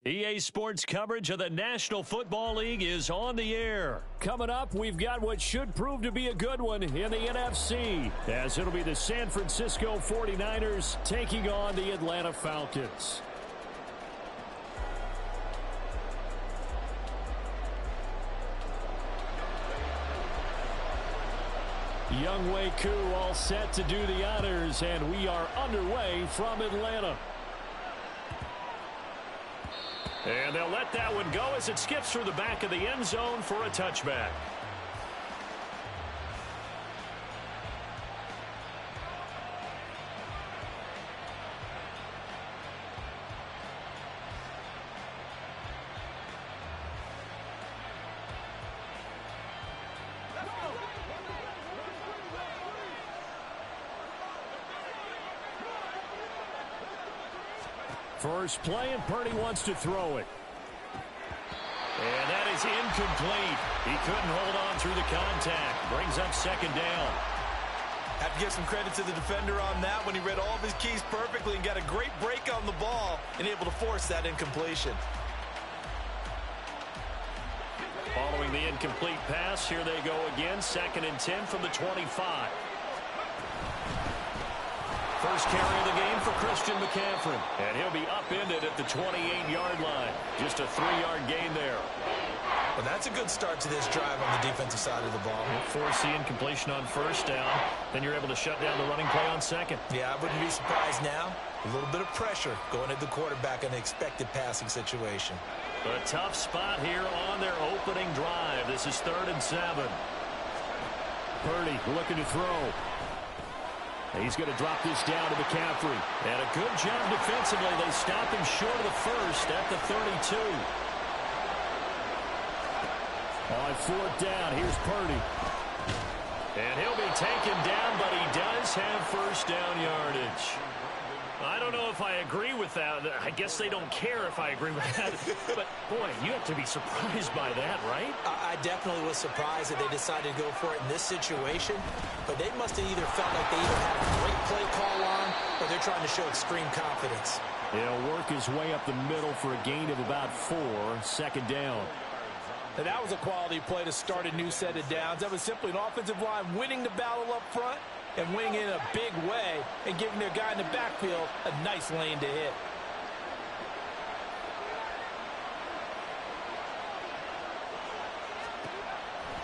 EA Sports coverage of the National Football League is on the air. Coming up, we've got what should prove to be a good one in the NFC, as it'll be the San Francisco 49ers taking on the Atlanta Falcons. Younghoe Koo all set to do the honors, and we are underway from Atlanta. And they'll let that one go as it skips through the back of the end zone for a touchback. First play, and Purdy wants to throw it. And that is incomplete. He couldn't hold on through the contact. Brings up second down. Have to give some credit to the defender on that when he read all of his keys perfectly and got a great break on the ball and able to force that incompletion. Following the incomplete pass, here they go again. 2nd and 10 from the 25. First carry of the game for Christian McCaffrey. And he'll be upended at the 28-yard line. Just a 3-yard gain there. Well, that's a good start to this drive on the defensive side of the ball. Force the incompletion on first down. Then you're able to shut down the running play on second. Yeah, I wouldn't be surprised now. A little bit of pressure going at the quarterback in an expected passing situation. A tough spot here on their opening drive. This is 3rd and 7. Purdy looking to throw. He's going to drop this down to McCaffrey. And a good job defensively. They stop him short of the first at the 32. On 4th down, here's Purdy. And he'll be taken down, but he does have first down yardage. I don't know if I agree with that. I guess they don't care if I agree with that. But, boy, you have to be surprised by that, right? I definitely was surprised that they decided to go for it in this situation. But they must have either felt like they either had a great play call on or they're trying to show extreme confidence. He'll work his way up the middle for a gain of about 4. 2nd down. And that was a quality play to start a new set of downs. That was simply an offensive line winning the battle up front and winning in a big way and giving their guy in the backfield a nice lane to hit.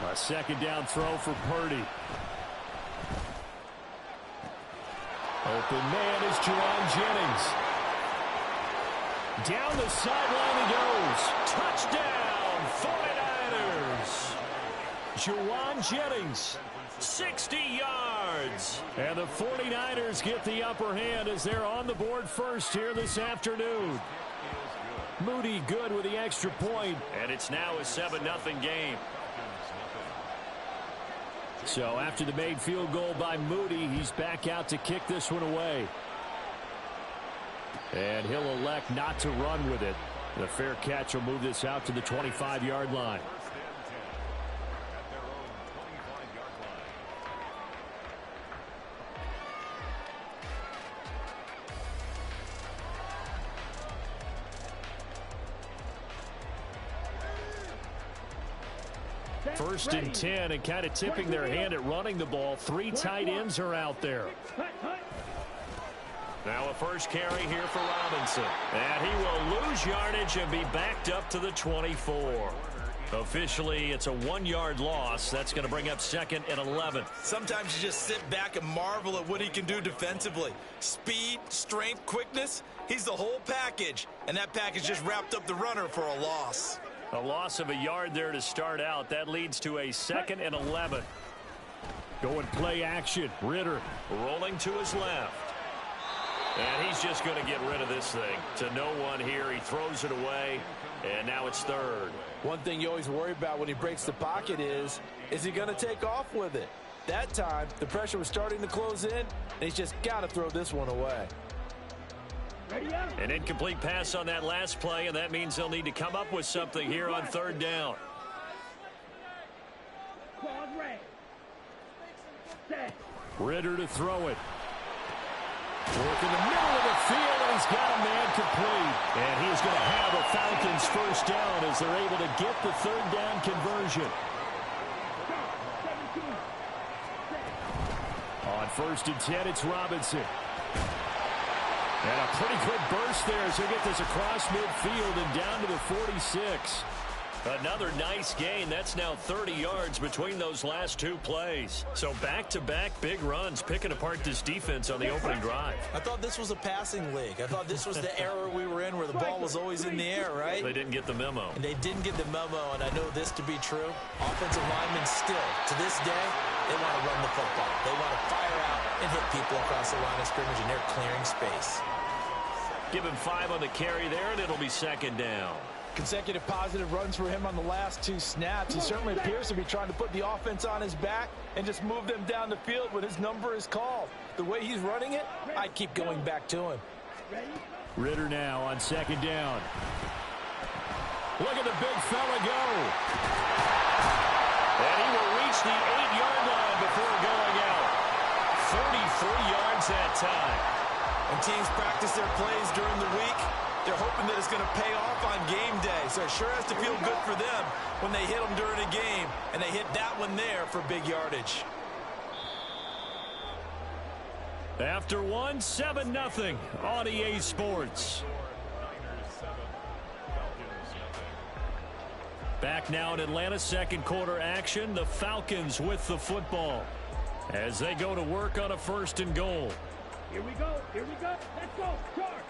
A 2nd down throw for Purdy. Open man is Juwan Jennings. Down the sideline he goes. Touchdown, 49ers. Juwan Jennings. 60 yards. And the 49ers get the upper hand as they're on the board first here this afternoon. Moody good with the extra point. And it's now a 7-0 game. So after the made field goal by Moody, he's back out to kick this one away. And he'll elect not to run with it. The fair catch will move this out to the 25-yard line. First and 10, and kind of tipping their hand at running the ball. 3 tight ends are out there. Now a first carry here for Robinson. And he will lose yardage and be backed up to the 24. Officially, it's a 1-yard loss. That's going to bring up 2nd and 11. Sometimes you just sit back and marvel at what he can do defensively. Speed, strength, quickness, he's the whole package. And that package just wrapped up the runner for a loss. A loss of a yard there to start out. That leads to a 2nd and 11. Going play action. Ritter rolling to his left. And he's just going to get rid of this thing. To no one here. He throws it away. And now it's 3rd. One thing you always worry about when he breaks the pocket is he going to take off with it? That time, the pressure was starting to close in, and he's just got to throw this one away. An incomplete pass on that last play, and that means they'll need to come up with something here on 3rd down. Ritter to throw it. Work in the middle of the field, and he's got a man complete. And he's going to have a Falcons first down as they're able to get the third down conversion. On 1st and 10, it's Robinson. And a pretty quick burst there as he'll get this across midfield and down to the 46. Another nice gain. That's now 30 yards between those last two plays. So back-to-back big runs, picking apart this defense on the opening drive. I thought this was a passing league. I thought this was the era we were in where the ball was always in the air, right? They didn't get the memo. And they didn't get the memo, and I know this to be true. Offensive linemen still, to this day, they want to run the football. They want to fire out and hit people across the line of scrimmage, and they're clearing space. Give him 5 on the carry there, and it'll be second down. Consecutive positive runs for him on the last 2 snaps. He certainly appears to be trying to put the offense on his back and just move them down the field when his number is called. The way he's running it, I keep going back to him. Ritter now on second down. Look at the big fella go. And he will reach the 8-yard line before going out. 43 yards that time. When teams practice their plays during the week, they're hoping that it's going to pay off on game day. So it sure has to feel good for them when they hit them during a game. And they hit that one there for big yardage. After 7-0 on EA Sports. Back now in Atlanta, second quarter action. The Falcons with the football as they go to work on a 1st and goal. Here we go. Here we go. Let's go. Charge.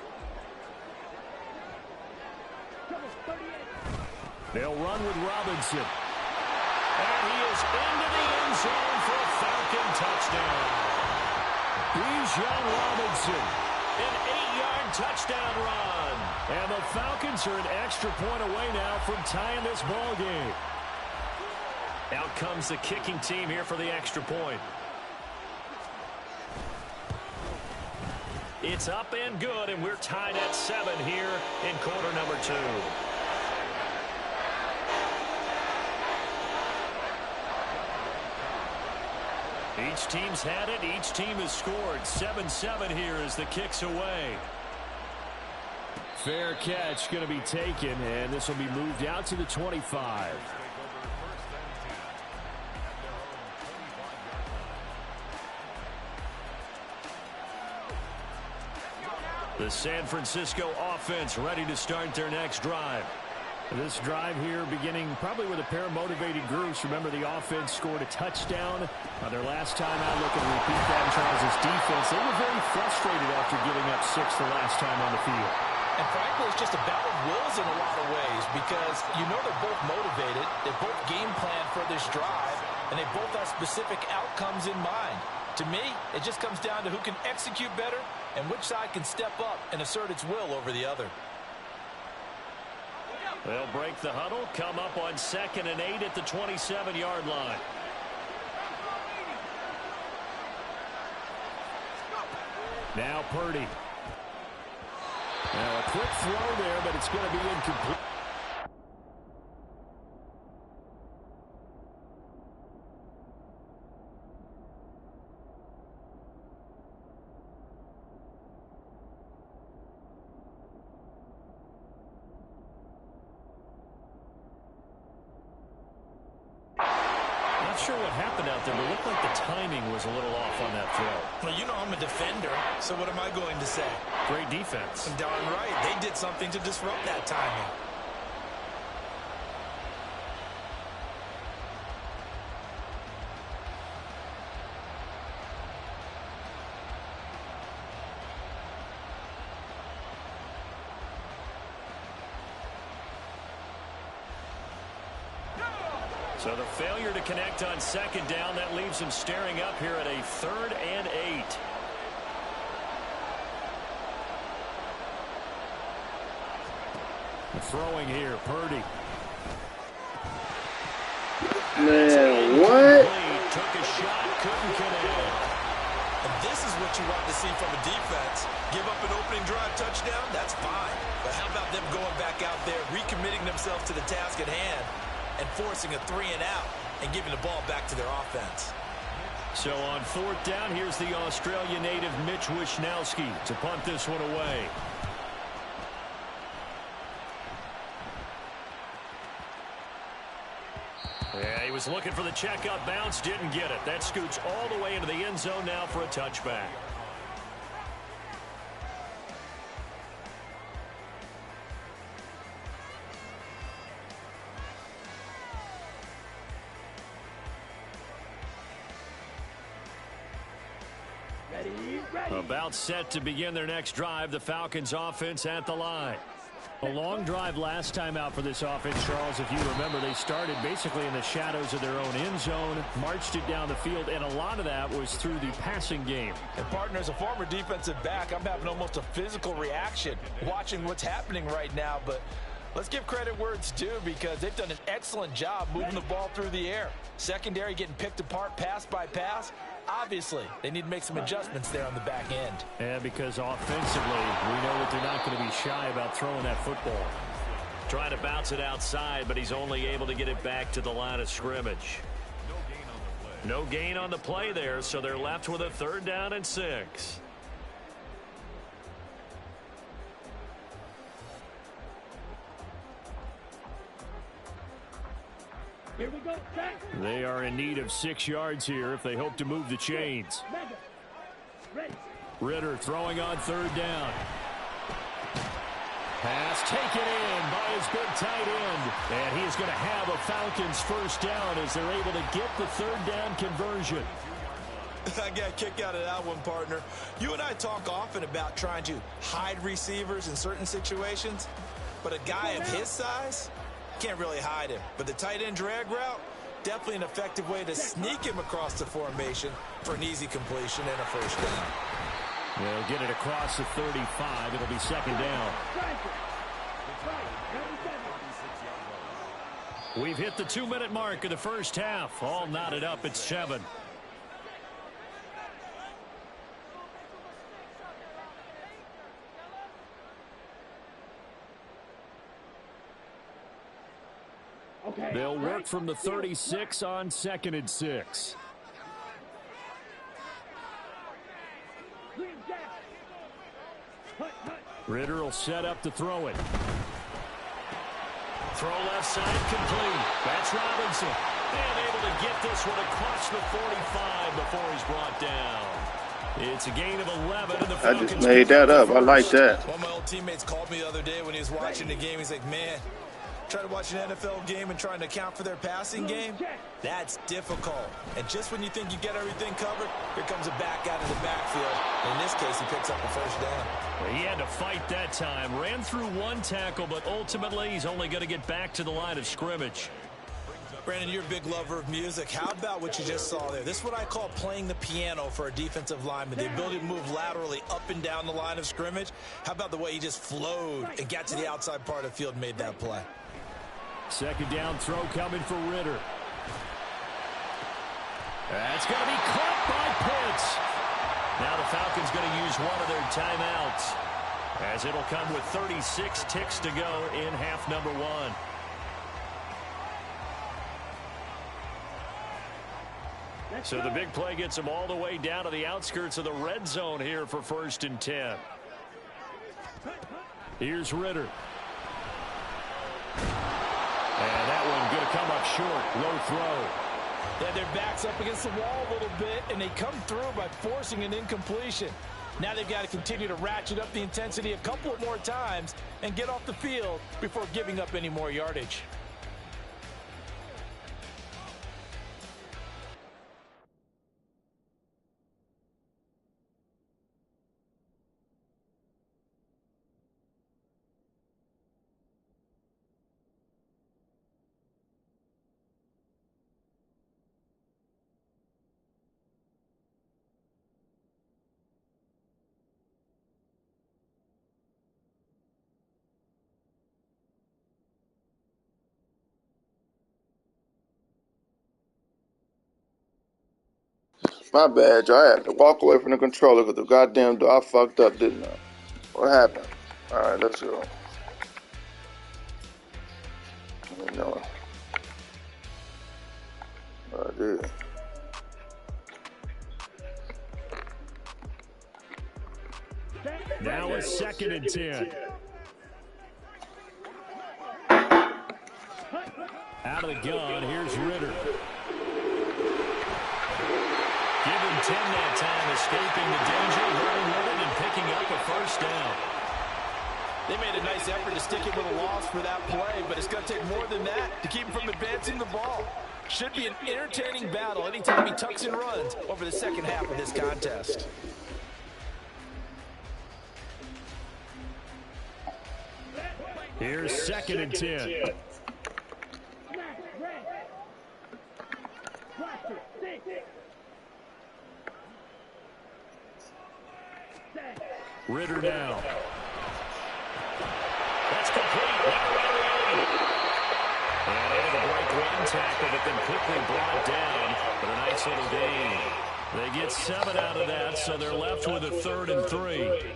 They'll run with Robinson. And he is into the end zone for a Falcon touchdown. Bijan Robinson, an 8-yard touchdown run. And the Falcons are an extra point away now from tying this ball game. Out comes the kicking team here for the extra point. It's up and good, and we're tied at 7 here in quarter number 2. Each team's had it. Each team has scored. 7-7 here as the kick's away. Fair catch going to be taken, and this will be moved out to the 25. The San Francisco offense ready to start their next drive. This drive here beginning probably with a pair of motivated groups. Remember, the offense scored a touchdown on their last time out. Looking to repeat that in Charles' defense. They were very frustrated after giving up 6 the last time on the field. And frankly, it's just a battle of wills in a lot of ways because you know they're both motivated. They both game plan for this drive, and they both have specific outcomes in mind. To me, it just comes down to who can execute better and which side can step up and assert its will over the other. They'll break the huddle, come up on 2nd and 8 at the 27-yard line. Now Purdy. Now a quick throw there, but it's going to be incomplete. Not sure what happened out there, but it looked like the timing was a little off on that throw. Well, you know I'm a defender, so what am I going to say? Great defense. Darn right. They did something to disrupt that timing. So the failure to connect on 2nd down, that leaves him staring up here at a 3rd and 8. Throwing here, Purdy. Man, what? Took a shot, couldn't connect. And this is what you want to see from a defense. Give up an opening drive touchdown, that's fine. But how about them going back out there, recommitting themselves to the task at hand, and forcing a 3 and out and giving the ball back to their offense? So on fourth down, here's the Australia native Mitch Wishnowsky to punt this one away. Yeah, he was looking for the checkup bounce, didn't get it. That scoots all the way into the end zone now for a touchback. About set to begin their next drive, the Falcons offense at the line. A long drive last time out for this offense, Charles. If you remember, they started basically in the shadows of their own end zone, marched it down the field, and a lot of that was through the passing game. And partner, as a former defensive back, I'm having almost a physical reaction watching what's happening right now, but let's give credit where it's due because they've done an excellent job moving the ball through the air. Secondary getting picked apart pass by pass. Obviously, they need to make some adjustments there on the back end. Yeah, because offensively, we know that they're not going to be shy about throwing that football. Trying to bounce it outside, but he's only able to get it back to the line of scrimmage. No gain on the play there, so they're left with a 3rd down and 6. Here we go. They are in need of 6 yards here if they hope to move the chains. Ritter throwing on 3rd down. Pass taken in by his big tight end. And he is going to have a Falcons 1st down as they're able to get the 3rd down conversion. I got a kick out of that one, partner. You and I talk often about trying to hide receivers in certain situations, but a guy of his size can't really hide him. But the tight end drag route, definitely an effective way to sneak him across the formation for an easy completion and a 1st down. They'll get it across the 35. It'll be 2nd down. We've hit the 2-minute mark of the 1st half. All knotted up at 7. They'll work from the 36 on 2nd and 6. Ritter will set up to throw it. Throw left side complete. That's Robinson. And able to get this one across the 45 before he's brought down. It's a gain of 11. And the Falcons I just made that up. I like that. One of my old teammates called me the other day when he was watching the game. He's like, man, trying to watch an NFL game and trying to account for their passing game, that's difficult. And just when you think you get everything covered, here comes a back out of the backfield. In this case, he picks up a 1st down. He had to fight that time. Ran through 1 tackle, but ultimately he's only going to get back to the line of scrimmage. Brandon, you're a big lover of music. How about what you just saw there? This is what I call playing the piano for a defensive lineman. The ability to move laterally up and down the line of scrimmage. How about the way he just flowed and got to the outside part of the field and made that play? 2nd down throw coming for Ritter. That's going to be caught by Pitts. Now the Falcons going to use one of their timeouts as it'll come with 36 ticks to go in half number 1. So the big play gets them all the way down to the outskirts of the red zone here for 1st and 10. Here's Ritter. And that one going to come up short. Low throw. Yeah, their back's up against the wall a little bit, and they come through by forcing an incompletion. Now they've got to continue to ratchet up the intensity a couple more times and get off the field before giving up any more yardage. My bad, y'all. I had to walk away from the controller because the goddamn door I fucked up, didn't I? What happened? Alright, let's go. You know. I did. Now a 2nd and 10. Out of the gun, here's Ritter. Give him 10 that time, escaping the danger, running with it, and picking up a 1st down. They made a nice effort to stick him with a loss for that play, but it's going to take more than that to keep him from advancing the ball. Should be an entertaining battle anytime he tucks and runs over the second half of this contest. Here's 2nd and 10. Ritter now. That's complete. And able to break one tackle, but then quickly brought down. But a nice little gain. They get 7 out of that, so they're left with a 3rd and 3.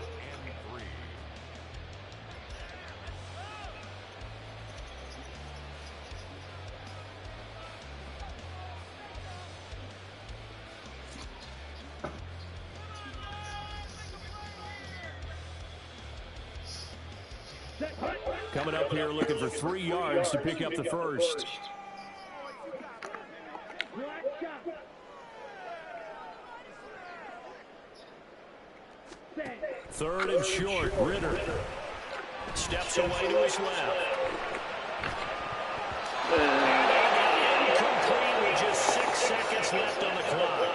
Coming up here looking for 3 yards to pick up the 1st. 3rd and short. Ritter steps away to his left. Incomplete with just 6 seconds left on the clock.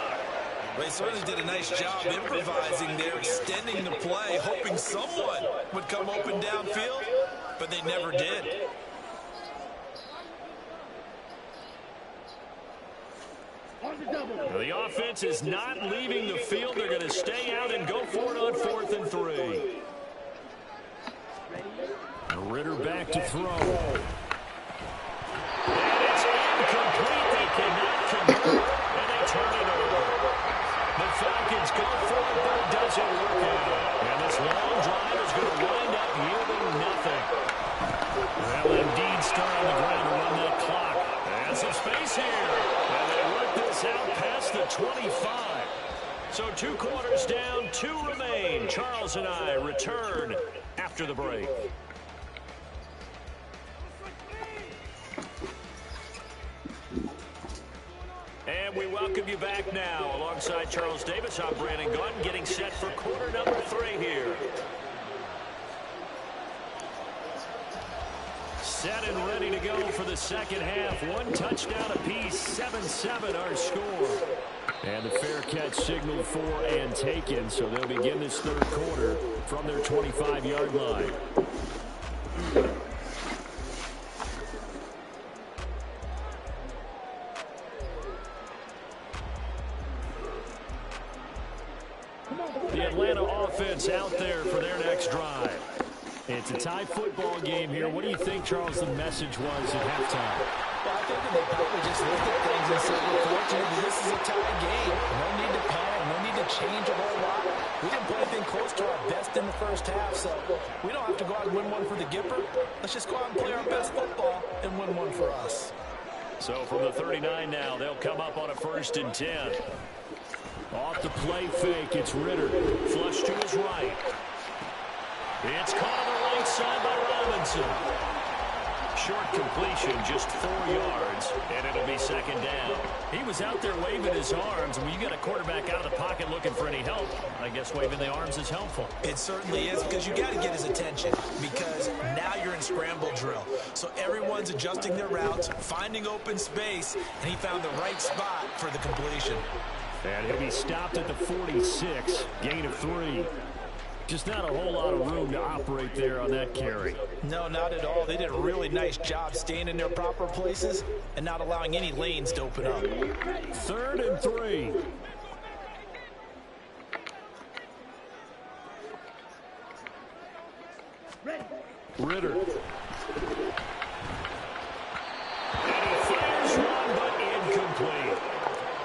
They certainly did a nice job improvising there, extending the play, hoping someone would come open downfield, but they never did. The offense is not leaving the field. They're going to stay out and go for it on 4th and 3. Ritter back to throw. And it's incomplete. They cannot convert, and they turn it over. The Falcons go for it, but it doesn't work out. And this long drive is going to wind up yielding nothing. Well, indeed, start on the ground to run that clock. And some space here. And they work this out past the 25. So 2 quarters down, 2 remain. Charles and I return after the break. And we welcome you back now. Alongside Charles Davis, I'm Brandon Gunn, getting set for quarter number 3 here. Set and ready to go for the second half. 1 touchdown apiece, 7-7 our score. And the fair catch signaled for and taken, so they'll begin this 3rd quarter from their 25-yard line. The Atlanta offense out there for their next drive. It's a tie football game here. What do you think, Charles, the message was at halftime? Well, I think that they probably just looked at things and said, we're fortunate that this is a tie game. No need to panic. No need to change a whole lot. We didn't play anything close to our best in the first half, so we don't have to go out and win one for the Gipper. Let's just go out and play our best football and win one for us. So from the 39 now, they'll come up on a 1st and 10. Off the play fake, it's Ritter. Flush to his right. It's caught on the right side by Robinson. Short completion, just 4 yards, and it'll be 2nd down. He was out there waving his arms. When you got a quarterback out of the pocket looking for any help, I guess waving the arms is helpful. It certainly is, because you got to get his attention, because now you're in scramble drill. So everyone's adjusting their routes, finding open space, and he found the right spot for the completion. And he'll be stopped at the 46, gain of 3. Just not a whole lot of room to operate there on that carry. No, not at all. They did a really nice job staying in their proper places and not allowing any lanes to open up. 3rd and 3. Ritter. And he fires one, but incomplete.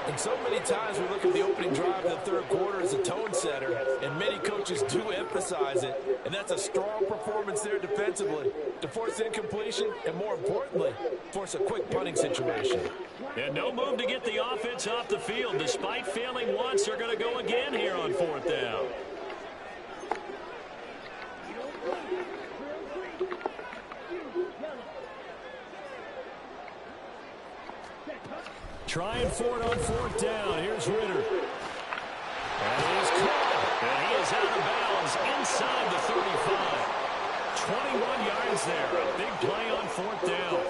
And so many times we look at the opening drive of the 3rd quarter as a tone setter, and many coaches do emphasize it. And that's a strong performance there defensively to force incompletion and, more importantly, force a quick punting situation. And no move to get the offense off the field. Despite failing once, they're going to go again here on 4th down. trying for it on fourth down. Here's Ritter. And he's caught. And he is out of bounds inside the 35. 21 yards there. A big play on fourth down.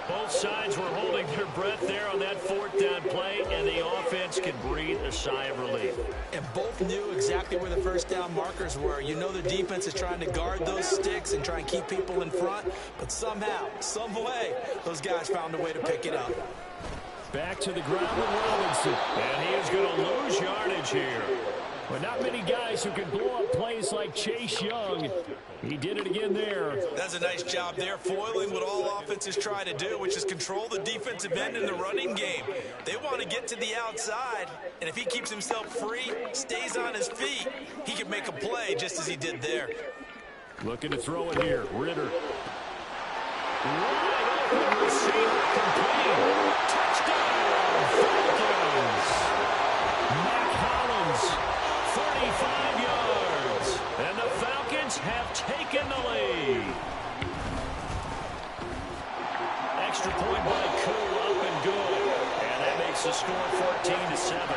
Both sides were holding their breath there on that fourth down play, and the offense can breathe a sigh of relief. And both knew exactly where the first down markers were. You know the defense is trying to guard those sticks and try and keep people in front, but somehow, some way, those guys found a way to pick it up. Back to the ground with Robinson, and he is going to lose yardage here. But not many guys who can blow up plays like Chase Young. He did it again there. That's a nice job there, foiling what all offenses try to do, which is control the defensive end in the running game. They want to get to the outside, and if he keeps himself free, stays on his feet, he can make a play just as he did there. Looking to throw it here. Ritter. Wide open receiver complete. Touchdown, Falcons. Mac Hollins. 35 yards, and the Falcons have taken the lead. Extra point by Koo, up and good, and that makes the score 14-7.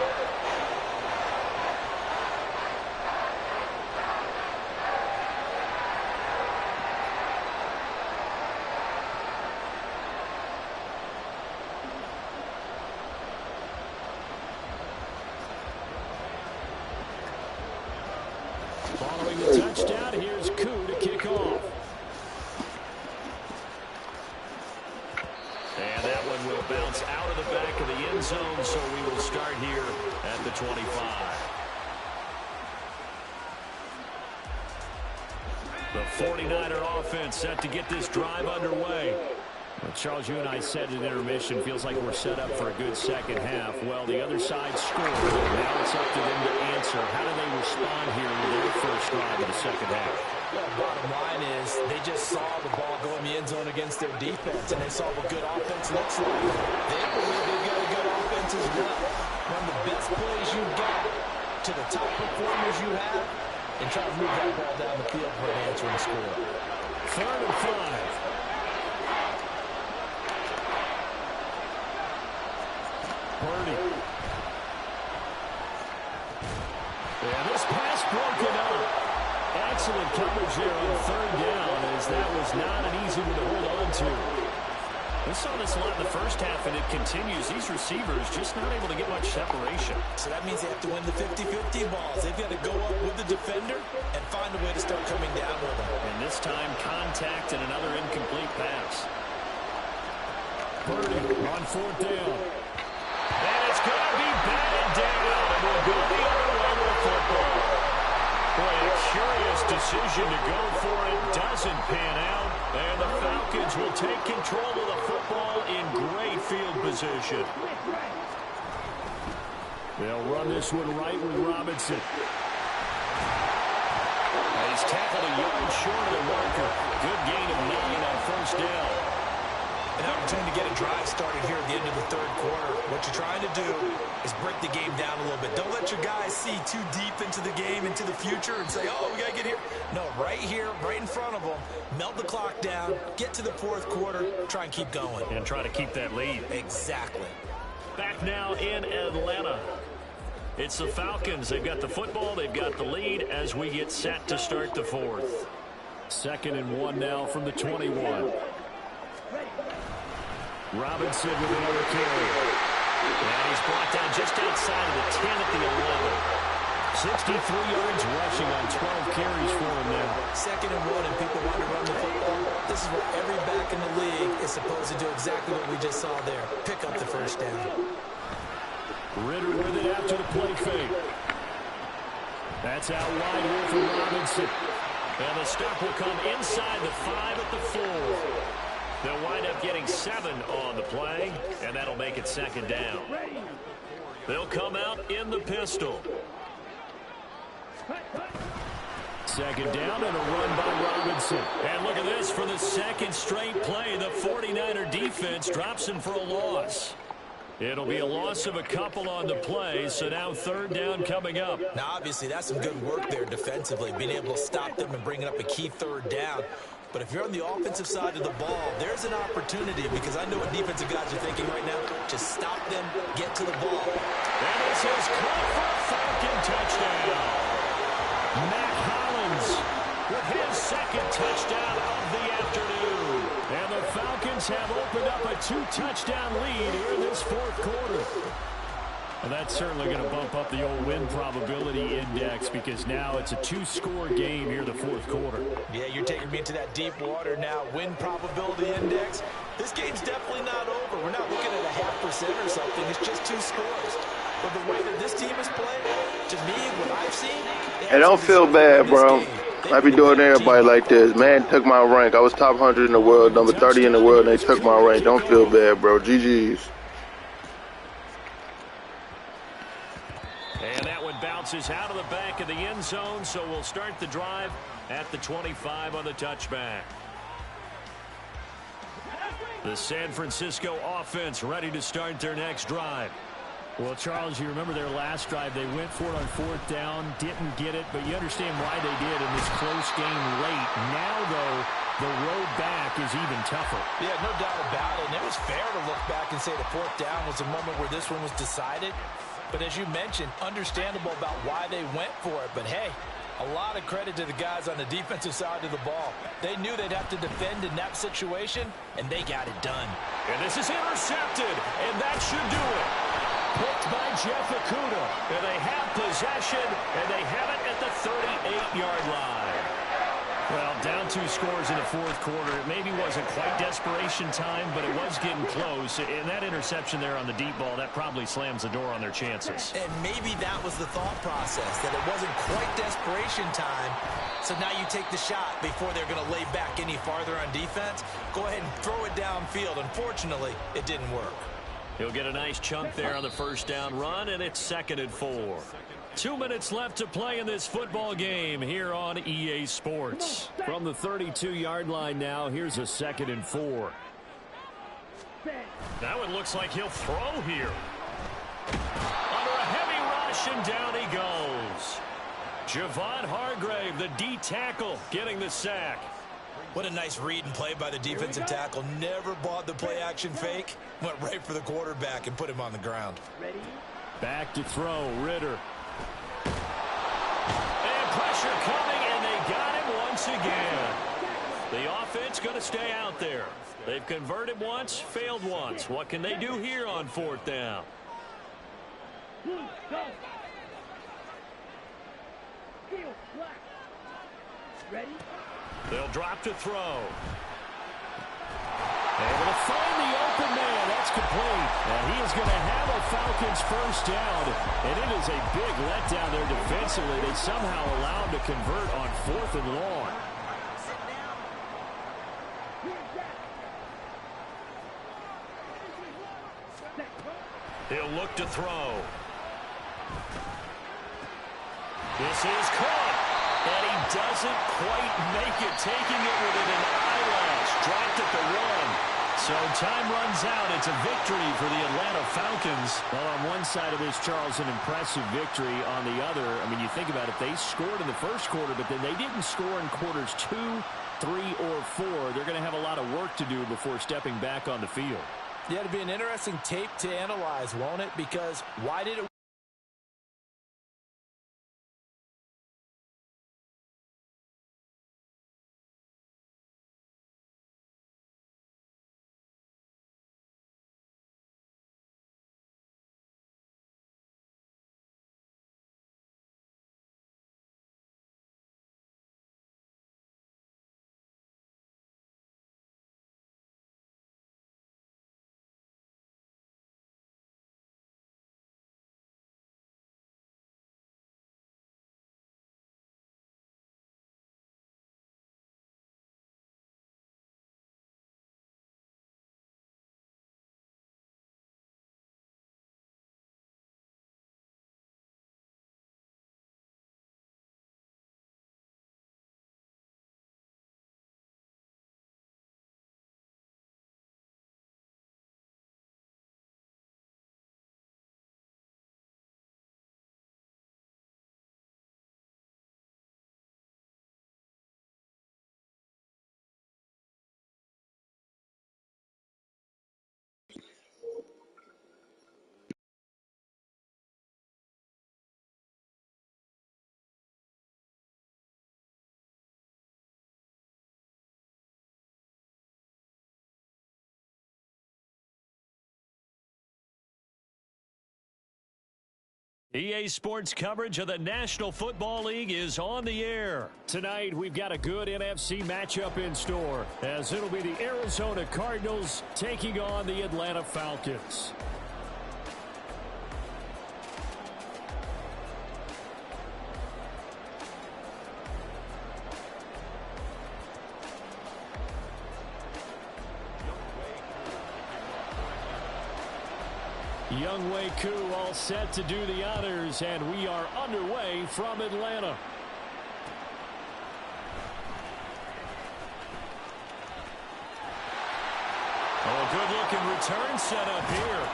Following the touchdown, here's Koo to kick off. And that one will bounce out of the back of the end zone, so we will start here at the 25. The 49er offense set to get this drive underway. Well, Charles, you and I said at intermission, feels like we're set up for a good second half. Well, the other side scored. Now it's up to them to answer. How do they respond here with their first drive of the second half? Well, bottom line is they just saw the ball go in the end zone against their defense, and they saw what good offense looks like. They believe they've got a good offense as well. Run the best plays you've got to the top performers you have, and try to move that ball down the field for an answering score. 3rd and 5. Purdy. And this pass broken up. Excellent coverage there on 3rd down, as that was not an easy one to hold on to. We saw this a lot in the first half, and it continues. These receivers just not able to get much separation. So that means they have to win the 50-50 balls. They've got to go up with the defender and find a way to start coming down with them. And this time, contact and another incomplete pass. Purdy on 4th down. And it's going to be batted down, and we'll go the other way with the football. Boy, a curious decision to go for it. Doesn't pan out, and the Falcons will take control of the football in great field position. They'll run this one right with Robinson. And he's tackled a yard short of the marker. Good gain of 9 on 1st down. An opportunity to get a drive started here at the end of the 3rd quarter. What you're trying to do is break the game down a little bit. Don't let your guys see too deep into the game, into the future, and say, oh, we got to get here. No, right here, right in front of them, melt the clock down, get to the 4th quarter, try and keep going. And try to keep that lead. Exactly. Back now in Atlanta. It's the Falcons. They've got the football. They've got the lead as we get set to start the 4th. 2nd and 1 now from the 21. Robinson with another carry. And he's brought down just outside of the 10 at the 11. 63 yards rushing on 12 carries for him now. 2nd and 1, and people want to run the football. This is what every back in the league is supposed to do, exactly what we just saw there. Pick up the 1st down. Ritter with it after the play fake. That's out wide here for Robinson. And the stop will come inside the 5 at the 4. They'll wind up getting 7 on the play, and that'll make it 2nd down. They'll come out in the pistol. 2nd down and a run by Robinson. And look at this, for the 2nd straight play, the 49er defense drops him for a loss. It'll be a loss of a couple on the play, so now third down coming up. Now, obviously, that's some good work there defensively, being able to stop them and bringing up a key third down. But if you're on the offensive side of the ball, there's an opportunity because I know what defensive guys are thinking right now. Just stop them, get to the ball. And this is caught for a Falcon touchdown. Matt Hollins with his second touchdown of the afternoon. And the Falcons have opened up a 2-touchdown lead here in this fourth quarter. Well, that's certainly going to bump up the old win probability index because now it's a 2-score game here in the fourth quarter. Yeah, you're taking me into that deep water now. Win probability index. This game's definitely not over. We're not looking at a 0.5% or something. It's just 2 scores. But the way that this team is playing, to me, what I've seen... Hey, don't feel bad, bro. I be doing everybody like this. Man took my rank. I was top 100 in the world, number 30 in the world, and they took my rank. Don't feel bad, bro. GG's. And that one bounces out of the back of the end zone, so we'll start the drive at the 25 on the touchback. The San Francisco offense ready to start their next drive. Well, Charles, you remember their last drive. They went for it on fourth down, didn't get it, but you understand why they did in this close game late. Now, though, the road back is even tougher. Yeah, no doubt about it. And it was fair to look back and say the fourth down was a moment where this one was decided. But as you mentioned, understandable about why they went for it. But, hey, a lot of credit to the guys on the defensive side of the ball. They knew they'd have to defend in that situation, and they got it done. And this is intercepted, and that should do it. Picked by Jeff Okudah. And they have possession, and they have it at the 38-yard line. Well, down 2 scores in the fourth quarter. It maybe wasn't quite desperation time, but it was getting close. And that interception there on the deep ball, that probably slams the door on their chances. And maybe that was the thought process, that it wasn't quite desperation time. So now you take the shot before they're going to lay back any farther on defense. Go ahead and throw it downfield. Unfortunately, it didn't work. He'll get a nice chunk there on the first down run, and it's 2nd and 4. 2 minutes left to play in this football game here on EA Sports. From the 32-yard line now, here's a 2nd and 4. That one looks like he'll throw here. Under a heavy rush, and down he goes. Javon Hargrave, the D tackle, getting the sack. What a nice read and play by the defensive tackle. Never bought the play-action fake. Went right for the quarterback and put him on the ground. Back to throw, Ritter. And pressure coming, and they got him once again. The offense going to stay out there. They've converted once, failed once. What can they do here on fourth down? Ready? They'll drop to throw. Able to find the open man. That's complete. And he is going to have a Falcons first down. And it is a big letdown there defensively. They somehow allow him to convert on 4th and long. He'll look to throw. This is caught. And he doesn't quite make it, taking it within an eyelash. Dropped at the 1. So time runs out. It's a victory for the Atlanta Falcons. Well, on one side of this, Charles, an impressive victory. On the other, I mean, you think about it, they scored in the first quarter, but then they didn't score in quarters 2, 3, or 4. They're going to have a lot of work to do before stepping back on the field. Yeah, it'll be an interesting tape to analyze, won't it? Because why did it EA Sports coverage of the National Football League is on the air. Tonight, we've got a good NFC matchup in store, as it'll be the Arizona Cardinals taking on the Atlanta Falcons. Younghoe Koo all set to do the honors, and we are underway from Atlanta. Oh, good-looking return set up here.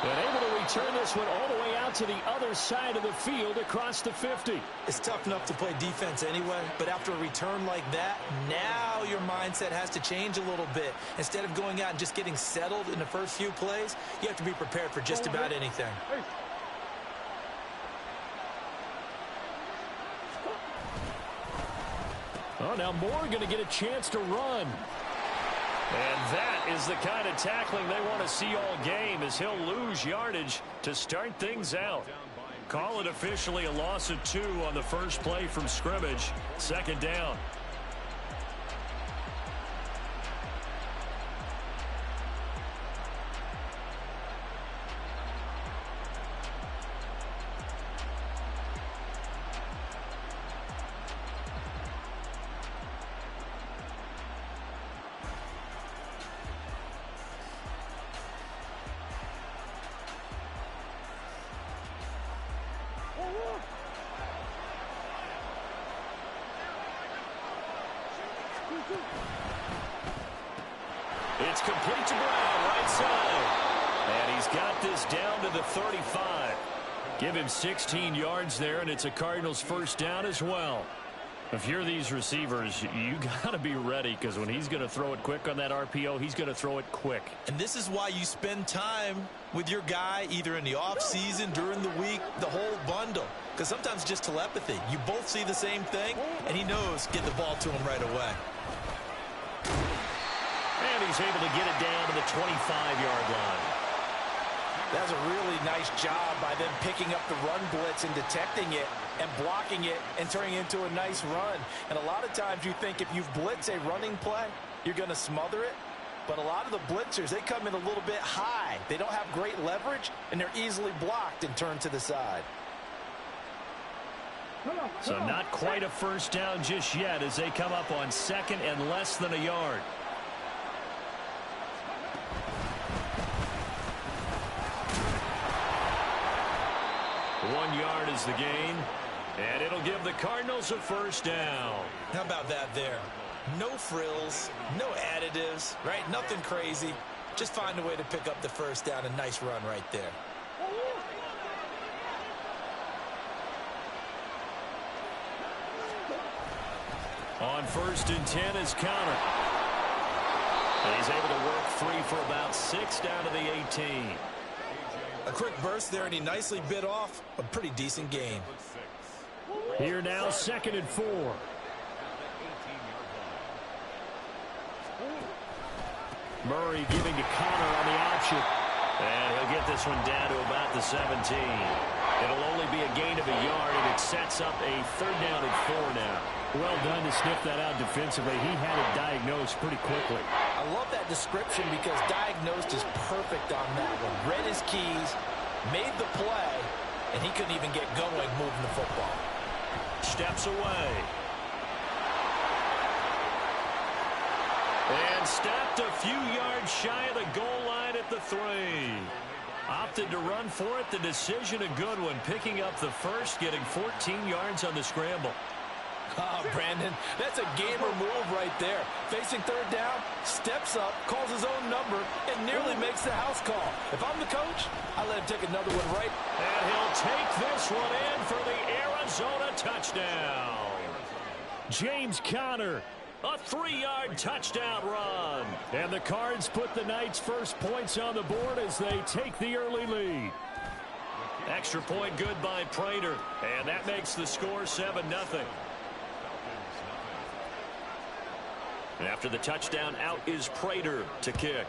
And able to return this one all the way out to the other side of the field across the 50. It's tough enough to play defense anyway, but after a return like that, now your mindset has to change a little bit. Instead of going out and just getting settled in the first few plays, you have to be prepared for just about anything. Oh, now Moore going to get a chance to run. And that is the kind of tackling they want to see all game, as he'll lose yardage to start things out. Call it officially a loss of 2 on the first play from scrimmage. Second down. It's complete to Brown, right side. And he's got this down to the 35. Give him 16 yards there, and it's a Cardinals first down as well. If you're these receivers, you got to be ready, because when he's going to throw it quick on that RPO, he's going to throw it quick. And this is why you spend time with your guy, either in the offseason, during the week, the whole bundle. Because sometimes just telepathy. You both see the same thing, and he knows get the ball to him right away. And he's able to get it down to the 25-yard line. That's a really nice job by them picking up the run blitz and detecting it and blocking it and turning it into a nice run. And a lot of times you think if you blitz a running play, you're going to smother it. But a lot of the blitzers, they come in a little bit high. They don't have great leverage, and they're easily blocked and turned to the side. So not quite a first down just yet as they come up on second and less than a yard. Yard is the gain, and it'll give the Cardinals a first down. How about that there? No frills, no additives, right? Nothing crazy. Just find a way to pick up the first down. A nice run right there. On first and 10 is Counter. And he's able to work free for about 6 down to the 18. A quick burst there, and he nicely bit off a pretty decent gain. Here now, second and 4. Murray giving to Connor on the option. And he'll get this one down to about the 17. It'll only be a gain of a yard, and it sets up a third down and 4 now. Well done to sniff that out defensively. He had it diagnosed pretty quickly. I love that description because diagnosed is perfect on that one. Read his keys, made the play, and he couldn't even get going moving the football. Steps away. And stopped a few yards shy of the goal line at the 3. Opted to run for it. The decision a good one. Picking up the first, getting 14 yards on the scramble. Oh, Brandon, that's a gamer move right there. Facing third down, steps up, calls his own number, and nearly makes the house call. If I'm the coach, I let him take another one right. And he'll take this one in for the Arizona touchdown. James Conner, a 3-yard touchdown run. And the Cards put the Knights' first points on the board as they take the early lead. Extra point good by Prater, and that makes the score 7-0. After the touchdown, out is Prater to kick.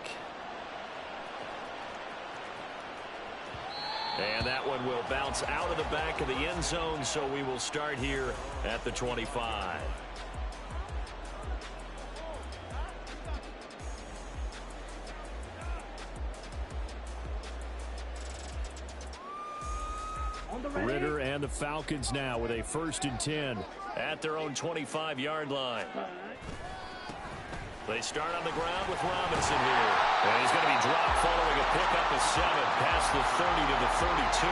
And that one will bounce out of the back of the end zone, so we will start here at the 25. Ritter and the Falcons now with a 1st and 10 at their own 25-yard line. They start on the ground with Robinson here. And he's going to be dropped following a pickup of 7 past the 30 to the 32.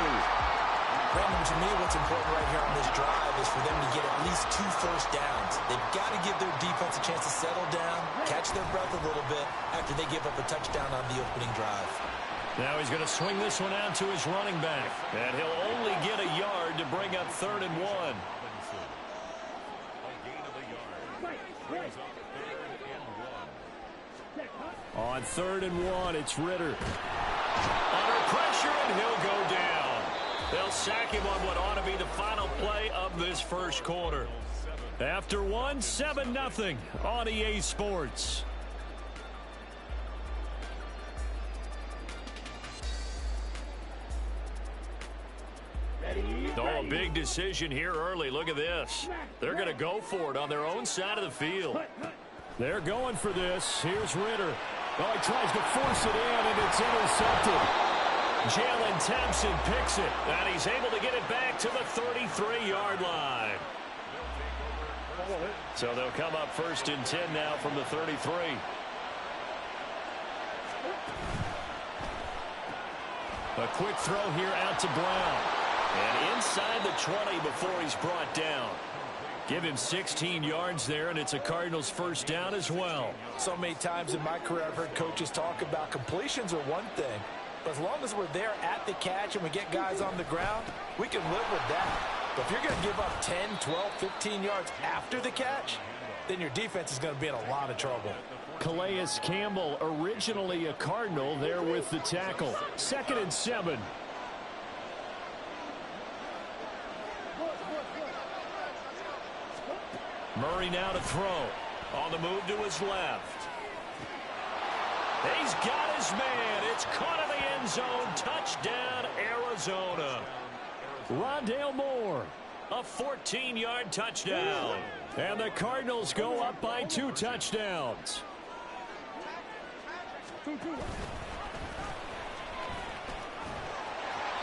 Brandon, to me, what's important right here on this drive is for them to get at least 2 first downs. They've got to give their defense a chance to settle down, catch their breath a little bit after they give up a touchdown on the opening drive. Now he's going to swing this one out to his running back. And he'll only get a yard to bring up 3rd and 1. On 3rd and 1, it's Ritter. Under pressure, and he'll go down. They'll sack him on what ought to be the final play of this first quarter. After 1, 7-0 on EA Sports. Oh, big decision here early. Look at this. They're going to go for it on their own side of the field. They're going for this. Here's Ritter. Oh, he tries to force it in, and it's intercepted. Jalen Thompson picks it, and he's able to get it back to the 33-yard line. So they'll come up 1st and 10 now from the 33. A quick throw here out to Brown. And inside the 20 before he's brought down. Give him 16 yards there, and it's a Cardinals 1st down as well. So many times in my career I've heard coaches talk about completions are one thing. But as long as we're there at the catch and we get guys on the ground, we can live with that. But if you're going to give up 10, 12, 15 yards after the catch, then your defense is going to be in a lot of trouble. Calais Campbell, originally a Cardinal, there with the tackle. 2nd and 7. Murray now to throw. On the move to his left. He's got his man. It's caught in the end zone. Touchdown, Arizona. Rondale Moore, a 14-yard touchdown. And the Cardinals go up by 2 touchdowns.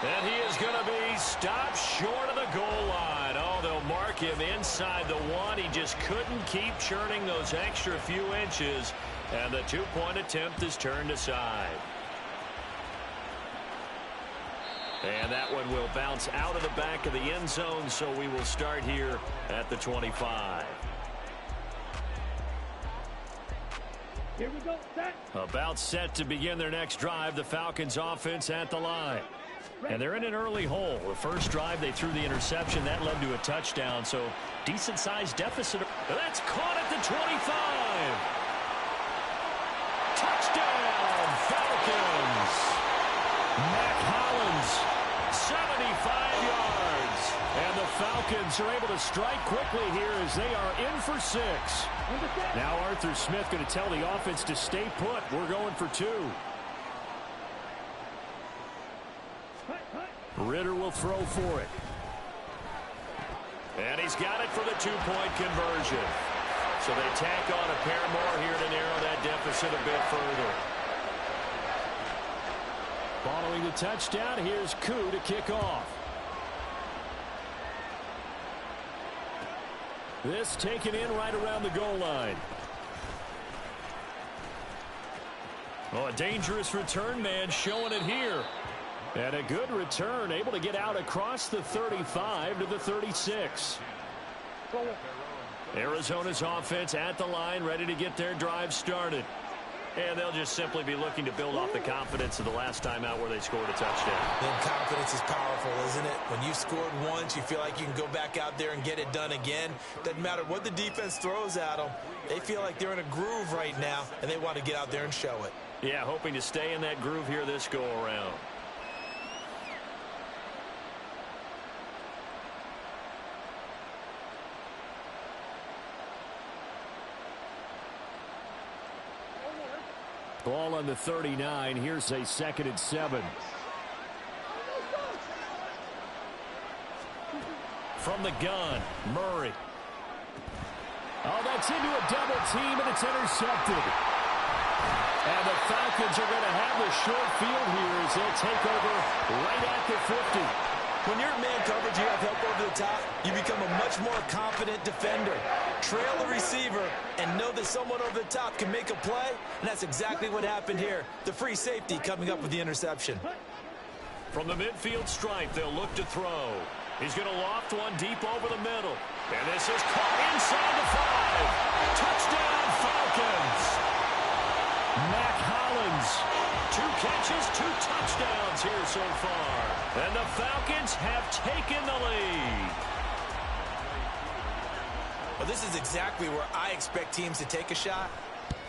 And he is going to be stopped short of the goal line. Oh, they'll mark him inside the 1. He just couldn't keep churning those extra few inches. And the 2-point attempt is turned aside. And that one will bounce out of the back of the end zone, so we will start here at the 25. Here we go. Set. About set to begin their next drive. The Falcons offense at the line. And they're in an early hole. The first drive, they threw the interception. That led to a touchdown, so decent-sized deficit. That's caught at the 25. Touchdown, Falcons. Mac Hollins, 75 yards. And the Falcons are able to strike quickly here as they are in for 6. Now Arthur Smith going to tell the offense to stay put. We're going for 2. Ritter will throw for it. And he's got it for the 2-point conversion. So they tack on a pair more here to narrow that deficit a bit further. Following the touchdown, here's Koo to kick off. This taken in right around the goal line. Oh, a dangerous return man showing it here. And a good return, able to get out across the 35 to the 36. Arizona's offense at the line, ready to get their drive started. And they'll just simply be looking to build off the confidence of the last time out where they scored a touchdown. Then confidence is powerful, isn't it? When you scored once, you feel like you can go back out there and get it done again. Doesn't matter what the defense throws at them. They feel like they're in a groove right now, and they want to get out there and show it. Yeah, hoping to stay in that groove here this go-around. Ball on the 39. Here's a 2nd and 7. From the gun, Murray. Oh, that's into a double team, and it's intercepted. And the Falcons are going to have the short field here as they'll take over right at the 50. When you're in man coverage, you have help over the top, you become a much more confident defender. Trail the receiver and know that someone over the top can make a play, and that's exactly what happened here. The free safety coming up with the interception. From the midfield stripe, they'll look to throw. He's going to loft one deep over the middle. And this is caught inside the 5. Touchdown, Falcons. Mac Hollins. 2 catches, 2 touchdowns here so far. And the Falcons have taken the lead. Well, this is exactly where I expect teams to take a shot.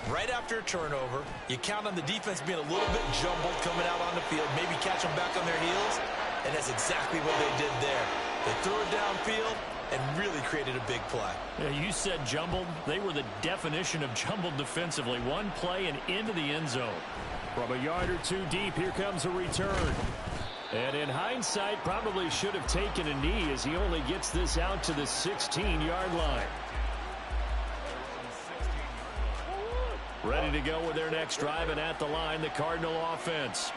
Right after a turnover, you count on the defense being a little bit jumbled coming out on the field, maybe catch them back on their heels, and that's exactly what they did there. They threw it downfield and really created a big play. Yeah, you said jumbled. They were the definition of jumbled defensively. One play and into the end zone. From a yard or 2 deep, here comes a return. And in hindsight, probably should have taken a knee as he only gets this out to the 16-yard line. Ready to go with their next drive, and at the line, the Cardinal offense.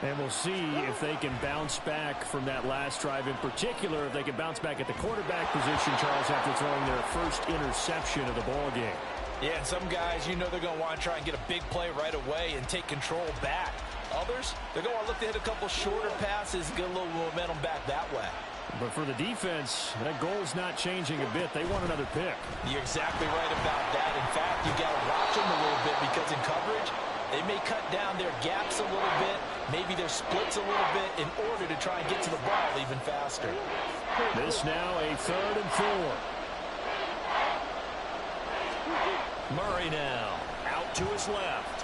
And we'll see if they can bounce back from that last drive, in particular, if they can bounce back at the quarterback position, Charles, after throwing their first interception of the ball game. Yeah, and some guys, you know they're going to want to try and get a big play right away and take control back. Others, they're going to look to hit a couple shorter passes and get a little momentum back that way. But for the defense, that goal's not changing a bit. They want another pick. You're exactly right about that. In fact, you got to watch them a little bit because in coverage, they may cut down their gaps a little bit, maybe their splits a little bit in order to try and get to the ball even faster. This now a 3rd and 4. Murray now out to his left.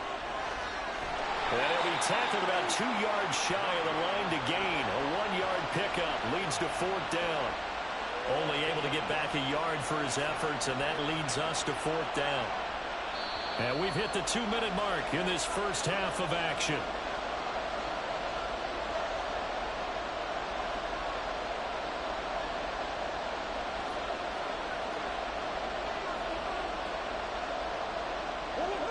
And he'll be tackled about 2 yards shy of the line to gain. A 1-yard pickup leads to 4th down. Only able to get back a yard for his efforts, and that leads us to 4th down. And we've hit the 2-minute mark in this first half of action.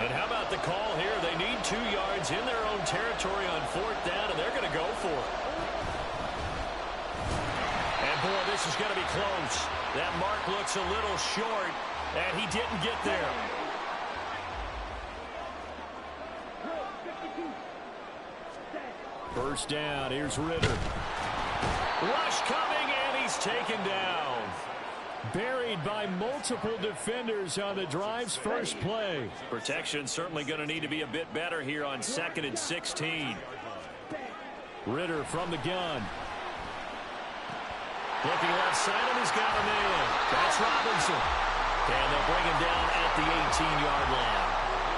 And how about the call here? They need 2 yards in their own territory on 4th down, and they're going to go for it. And, boy, this is going to be close. That mark looks a little short, and he didn't get there. First down, here's Ritter. Rush coming, and he's taken down. Buried by multiple defenders on the drive's first play. Protection certainly going to need to be a bit better here on 2nd and 16. Ritter from the gun. Looking left side, and he's got a man. That's Robinson. And they'll bring him down at the 18-yard line.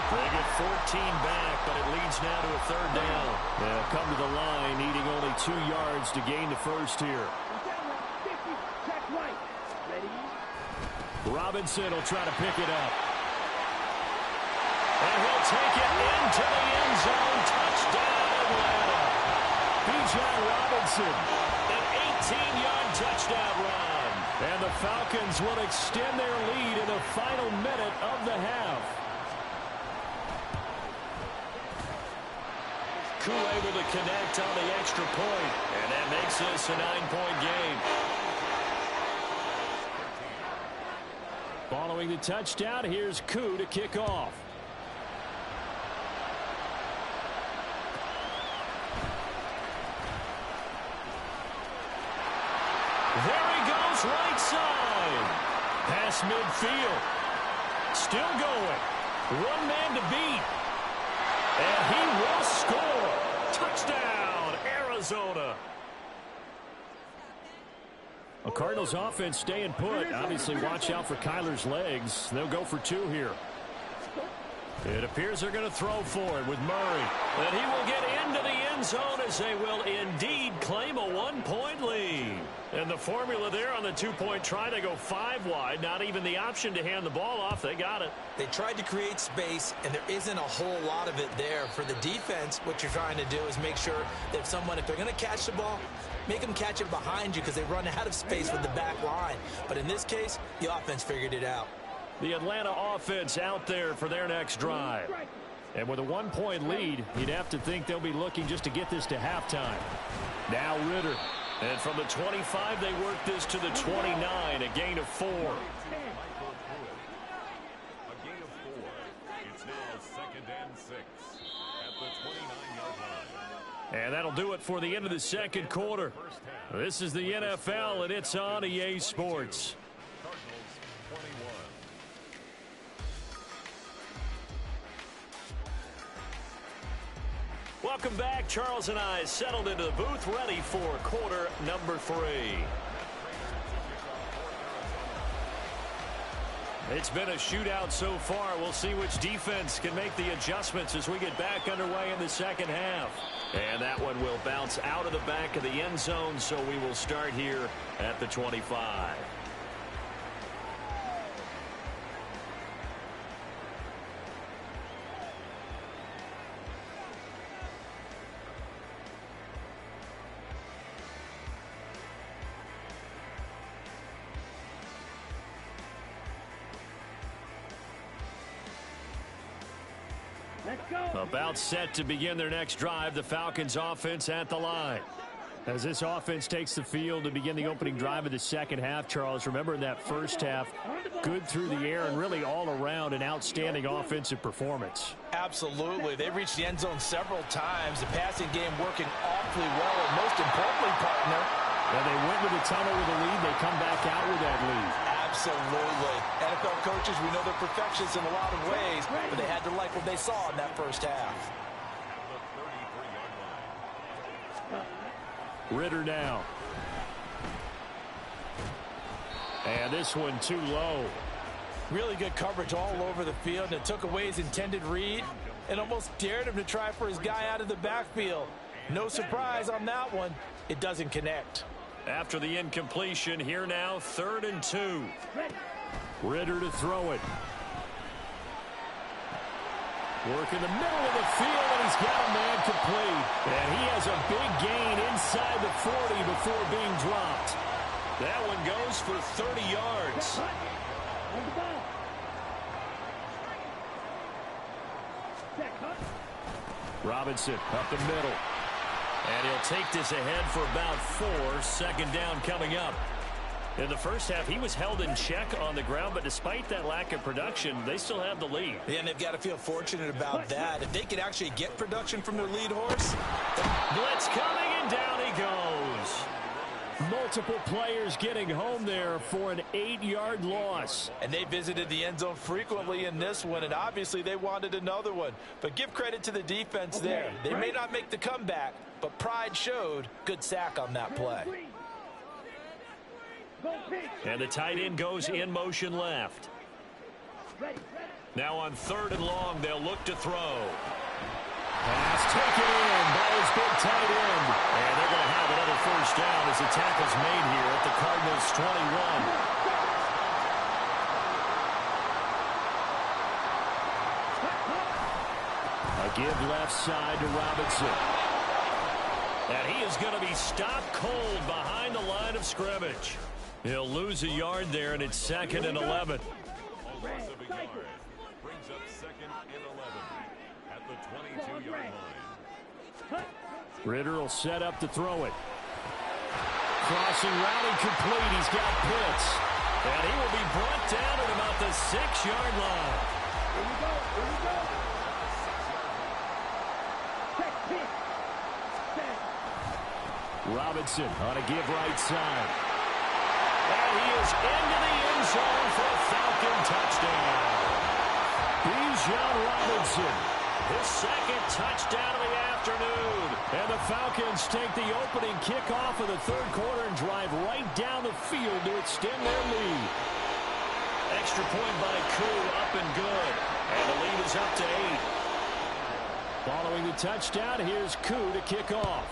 They get 14 back, but it leads now to a 3rd down. They'll come to the line, needing only 2 yards to gain the first here. Robinson will try to pick it up. And he'll take it into the end zone. Touchdown, Atlanta. Bijan Robinson, an 18-yard touchdown run. And the Falcons will extend their lead in the final minute of the half. Koo able to connect on the extra point, and that makes this a 9-point game. Following the touchdown, here's Koo to kick off. There he goes, right side. Pass midfield. Still going. 1 man to beat. And he will score. Touchdown, Arizona. A Cardinals offense staying put. Obviously, watch out for Kyler's legs. They'll go for 2 here. It appears they're going to throw for it with Murray. And he will get into the end zone as they will indeed claim a 1-point lead. And the formula there on the 2-point try, they go 5 wide. Not even the option to hand the ball off. They got it. They tried to create space, and there isn't a whole lot of it there. For the defense, what you're trying to do is make sure that if they're going to catch the ball, make them catch it behind you because they run out of space with the back line. But in this case, the offense figured it out. The Atlanta offense out there for their next drive. And with a 1-point lead, you'd have to think they'll be looking just to get this to halftime. Now Ritter. And from the 25, they work this to the 29, a gain of 4. A gain of 4. It's now 2nd and 6 at the 29-yard line. And that'll do it for the end of the second quarter. This is the NFL, and it's on EA Sports. Cardinals 21. Welcome back. Charles and I settled into the booth, ready for quarter number 3. It's been a shootout so far. We'll see which defense can make the adjustments as we get back underway in the second half. And that one will bounce out of the back of the end zone, so we will start here at the 25. About set to begin their next drive, the Falcons offense at the line. As this offense takes the field to begin the opening drive of the second half, Charles, remember in that first half, good through the air and really all around an outstanding offensive performance. Absolutely. They reached the end zone several times. The passing game working awfully well, and most importantly, partner. When they went to the tunnel with a lead, they come back out with that lead. Absolutely. NFL coaches, we know they're perfectionists in a lot of ways, but they had to like what they saw in that first half. Ritter now. And this one too low. Really good coverage all over the field, and it took away his intended read and almost dared him to try for his guy out of the backfield. No surprise on that one. It doesn't connect. After the incompletion, here now, 3rd and 2. Ritter to throw it. Work in the middle of the field, and he's got a man complete. And he has a big gain inside the 40 before being dropped. That one goes for 30 yards. Robinson up the middle. And he'll take this ahead for about 4. 2nd down coming up. In the first half, he was held in check on the ground, but despite that lack of production, they still have the lead. Yeah, and they've got to feel fortunate about that. If they could actually get production from their lead horse. Blitz coming, and down he goes. Multiple players getting home there for an 8-yard loss. And they visited the end zone frequently in this one, and obviously they wanted another one. But give credit to the defense there. They may not make the comeback, but pride showed. Good sack on that play. And the tight end goes in motion left. Now on 3rd and long, they'll look to throw. Pass taken in by his big tight end. And they're going to have another 1st down as the tackle's made here at the Cardinals' 21. A give left side to Robinson. And he is going to be stopped cold behind the line of scrimmage. He'll lose a yard there, and it's 2nd and 11. Brings up 2nd and 11 at the 22-yard line. Ritter will set up to throw it. Crossing route incomplete. He's got Pitts. And he will be brought down at about the 6-yard line. Here we go. Here we go. Robinson on a give right side. And he is into the end zone for a Falcon touchdown. Bijan Robinson, his 2nd touchdown of the afternoon. And the Falcons take the opening kickoff of the 3rd quarter and drive right down the field to extend their lead. Extra point by Koo, up and good. And the lead is up to 8. Following the touchdown, here's Koo to kick off.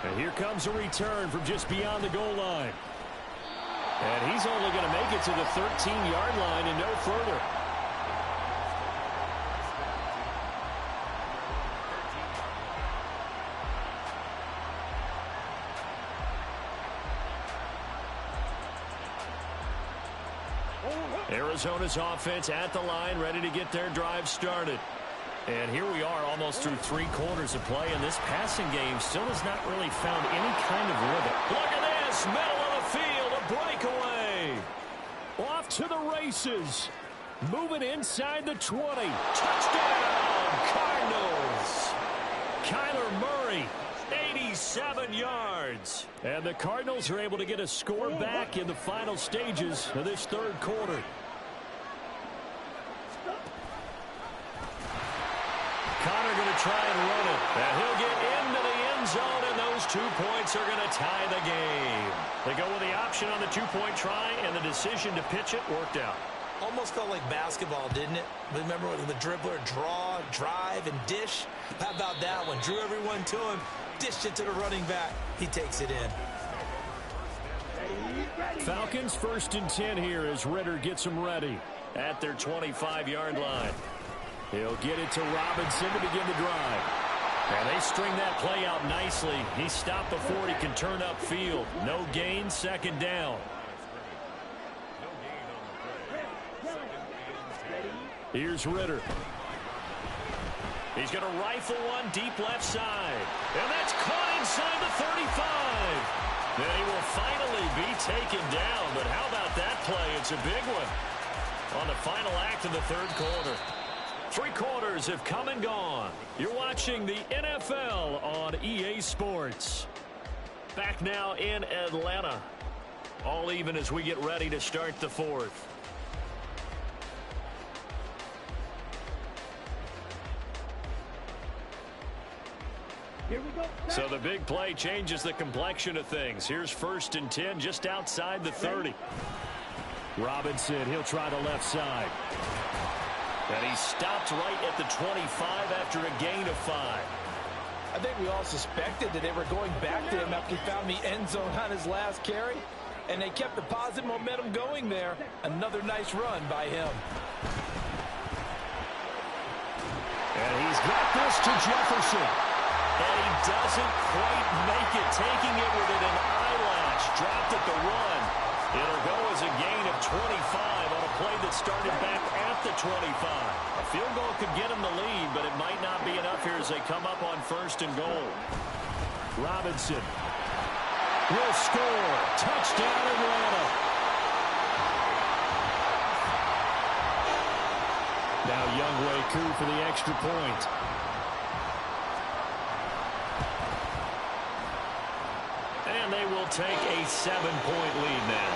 And here comes a return from just beyond the goal line. And he's only going to make it to the 13-yard line and no further. Arizona's offense at the line, ready to get their drive started. And here we are almost through 3 quarters of play, and this passing game still has not really found any kind of rhythm. Look at this, middle of the field, a breakaway. Off to the races. Moving inside the 20. Touchdown, Cardinals. Kyler Murray, 87 yards. And the Cardinals are able to get a score back in the final stages of this third quarter. Connor going to try and run it. And he'll get into the end zone, and those 2 points are going to tie the game. They go with the option on the 2-point try, and the decision to pitch it worked out. Almost felt like basketball, didn't it? Remember when the dribbler draw, drive, and dish? How about that one? Drew everyone to him, dished it to the running back. He takes it in. Falcons 1st and 10 here as Ritter gets them ready at their 25-yard line. He'll get it to Robinson to begin the drive. And they string that play out nicely. He stopped before he can turn upfield. No gain, 2nd down. Here's Ritter. He's going to rifle one deep left side. And that's caught inside the 35. Then he will finally be taken down. But how about that play? It's a big one on the final act of the third quarter. 3 quarters have come and gone. You're watching the NFL on EA Sports. Back now in Atlanta. All even as we get ready to start the 4th. Here we go. So the big play changes the complexion of things. Here's 1st and 10 just outside the 30. Robinson, he'll try the left side. And he stopped right at the 25 after a gain of 5. I think we all suspected that they were going back to him after he found the end zone on his last carry. And they kept the positive momentum going there. Another nice run by him. And he's got this to Jefferson. And he doesn't quite make it, taking it within an eyelash. Dropped at the 1. It'll go as a gain of 25 on a play that started back at the 25. A field goal could get him the lead, but it might not be enough here as they come up on 1st and goal. Robinson will score. Touchdown, Atlanta. Now Younghoe Koo for the extra point. And they will take a 7-point lead now.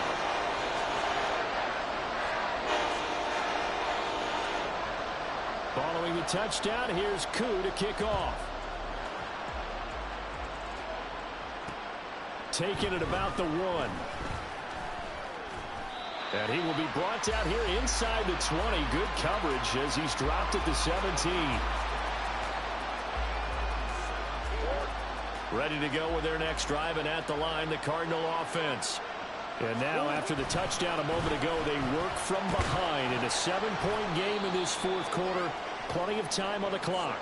Following the touchdown, here's Koo to kick off. Taking it about the 1. And he will be brought down here inside the 20. Good coverage as he's dropped at the 17. Ready to go with their next drive, and at the line, the Cardinal offense. And now, after the touchdown a moment ago, they work from behind in a 7-point game in this 4th quarter. Plenty of time on the clock.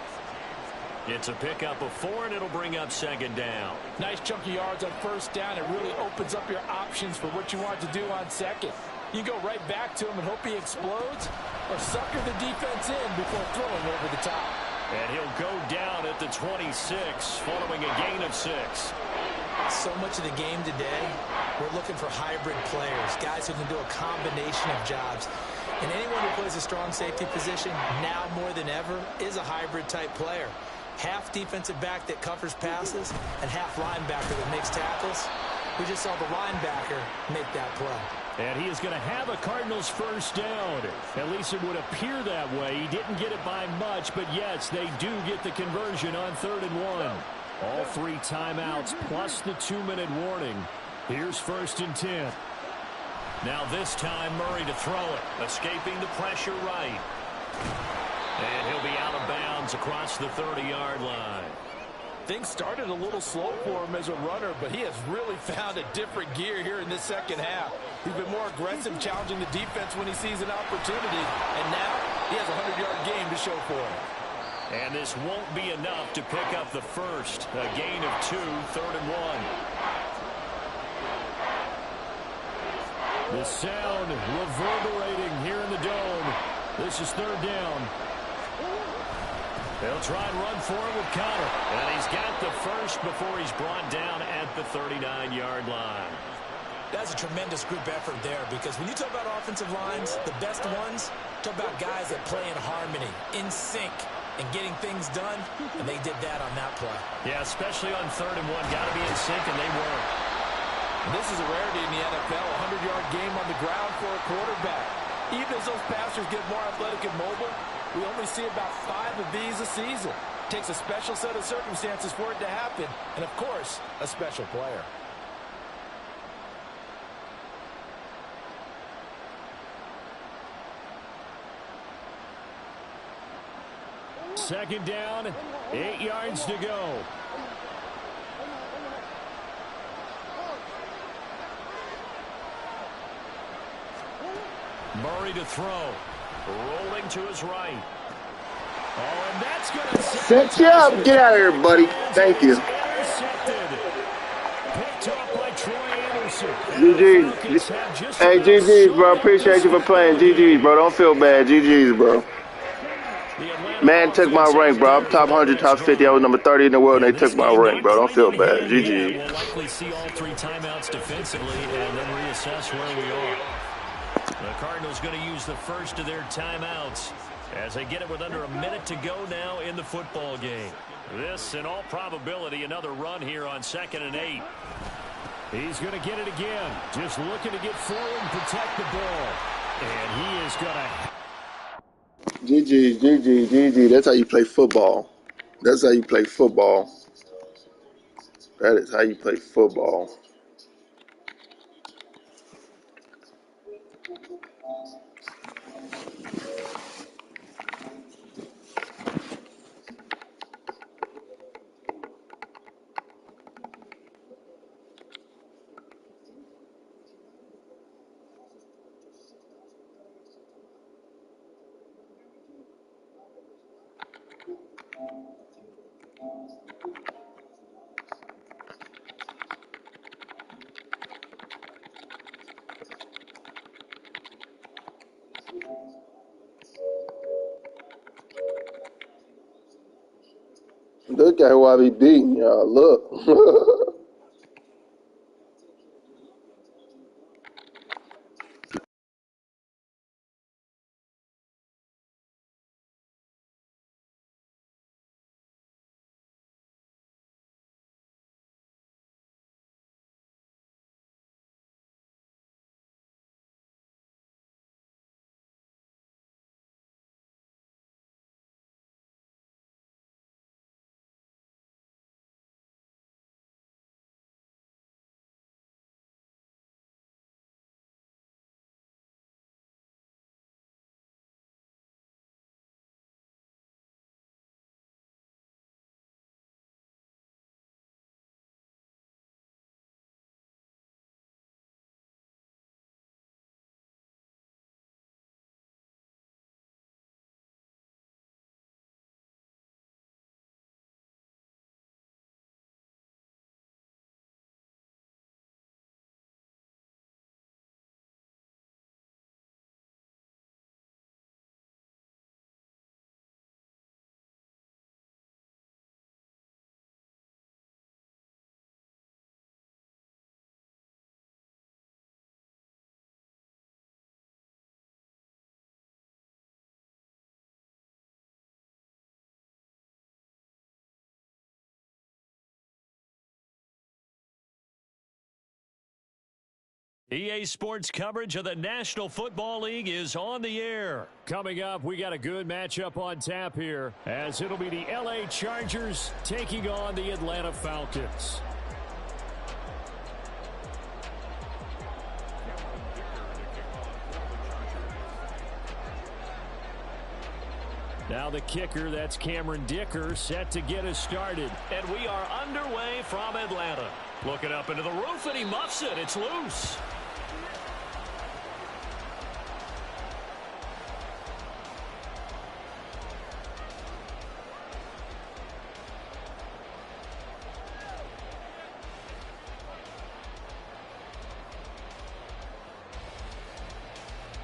It's a pickup of 4, and it'll bring up 2nd down. Nice chunk of yards on 1st down. It really opens up your options for what you want to do on 2nd. You go right back to him and hope he explodes, or sucker the defense in before throwing over the top. And he'll go down at the 26, following a gain of 6. So much of the game today, we're looking for hybrid players, guys who can do a combination of jobs. And anyone who plays a strong safety position, now more than ever, is a hybrid-type player. Half defensive back that covers passes, and half linebacker that makes tackles. We just saw the linebacker make that play. And he is going to have a Cardinals 1st down. At least it would appear that way. He didn't get it by much, but yes, they do get the conversion on 3rd and 1. All 3 timeouts plus the 2-minute warning. Here's 1st and 10. Now this time Murray to throw it. Escaping the pressure right. And he'll be out of bounds across the 30-yard line. Things started a little slow for him as a runner, but he has really found a different gear here in this second half. He's been more aggressive, challenging the defense when he sees an opportunity, and now he has a 100-yard game to show for it. And this won't be enough to pick up the first. A gain of 2, 3rd and 1. The sound reverberating here in the dome. This is 3rd down. They'll try and run for it with Connor. And he's got the first before he's brought down at the 39-yard line. That's a tremendous group effort there, because when you talk about offensive lines, the best ones, talk about guys that play in harmony, in sync, and getting things done, and they did that on that play. Yeah, especially on 3rd and 1. Got to be in sync, and they were. This is a rarity in the NFL, a 100-yard game on the ground for a quarterback. Even as those passers get more athletic and mobile, we only see about 5 of these a season. It takes a special set of circumstances for it to happen, and of course, a special player. Second down, 8 yards to go. Murray to throw. Rolling to his right. Oh, and that's going to set you up. Get out of here, buddy. Thank you. Picked up by Troy Anderson. GG's. Hey, GG's, bro. Appreciate you for playing. GG's, bro. Don't feel bad. GG's, bro. Man took my rank, bro. I'm top 100, top 50. I was number 30 in the world, and they took my rank, bro. Don't feel bad. GG. We'll likely see all 3 timeouts defensively and then reassess where we are. The Cardinals going to use the first of their timeouts as they get it with under a minute to go now in the football game. This, in all probability, another run here on 2nd and 8. He's going to get it again. Just looking to get forward and protect the ball. And he is going to... GG, GG, GG. That's how you play football. That's how you play football. That is how you play football. Look at who I be beating, y'all. Look. EA Sports coverage of the National Football League is on the air. Coming up, we got a good matchup on tap here, as it'll be the LA Chargers taking on the Atlanta Falcons. Now the kicker, that's Cameron Dicker, set to get us started. And we are underway from Atlanta. Looking up into the roof, and he muffs it. It's loose.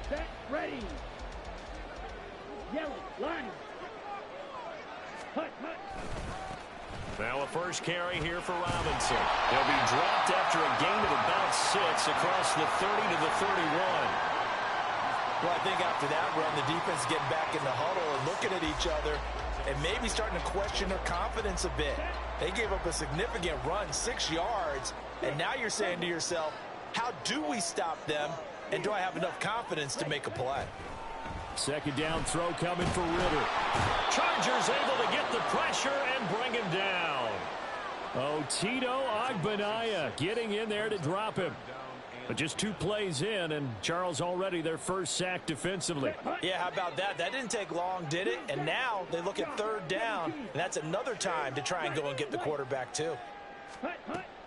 Set, ready. Yellow, line. Hut, hut. Now a first carry here for Robinson. He'll be dropped after a gain of about 6 across the 30 to the 31. Well, I think after that run, the defense getting back in the huddle and looking at each other and maybe starting to question their confidence a bit. They gave up a significant run, 6 yards, and now you're saying to yourself, how do we stop them, and do I have enough confidence to make a play? Second down throw coming for Ritter. Chargers able to get the pressure and bring him down. Oh, Tito Agbanaya getting in there to drop him. But just 2 plays in, and Charles already their first sack defensively. Yeah, how about that? That didn't take long, did it? And now they look at third down, and that's another time to try and go and get the quarterback too.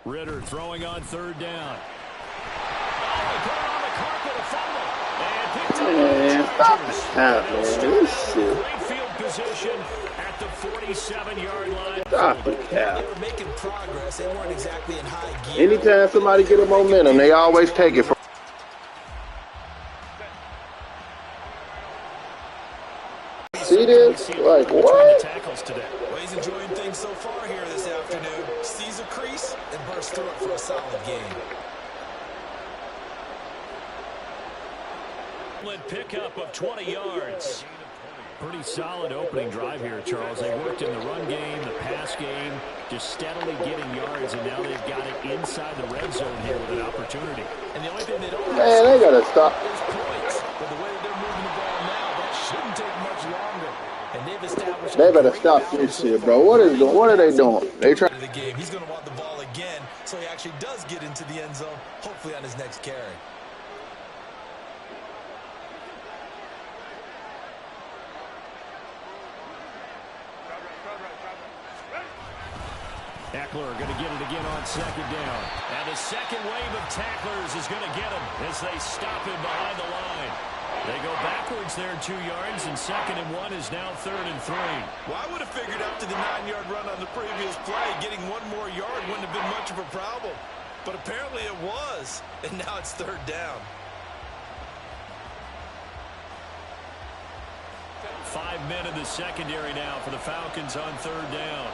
Ritter throwing on third down. Oh, put it on the carpet, a fumble. And picked up by the Chargers. Great field position at the 47-yard line. They were making progress. They weren't exactly in high gear. Anytime somebody get a momentum, they always take it from. See this? Like, what? Well, he's enjoying things so far here this afternoon. Sees a crease and bursts through it for a solid game. Pickup of 20 yards. Pretty solid opening drive here, Charles. They worked in the run game, the pass game, just steadily getting yards, and now they've got it inside the red zone here with an opportunity. And the only thing they don't Man, they gotta stop. is points. But the way that they're moving the ball now, that shouldn't take much longer. And they've established. They better stop this shit, bro. What are they doing? They try. The game. He's going to want the ball again, so he actually does get into the end zone, hopefully on his next carry. Eckler going to get it again on second down. And the second wave of tacklers is going to get him as they stop him behind the line. They go backwards there 2 yards, and 2nd and 1 is now 3rd and 3. Well, I would have figured after the 9-yard run on the previous play, getting 1 more yard wouldn't have been much of a problem. But apparently it was, and now it's 3rd down. 5 men in the secondary now for the Falcons on 3rd down.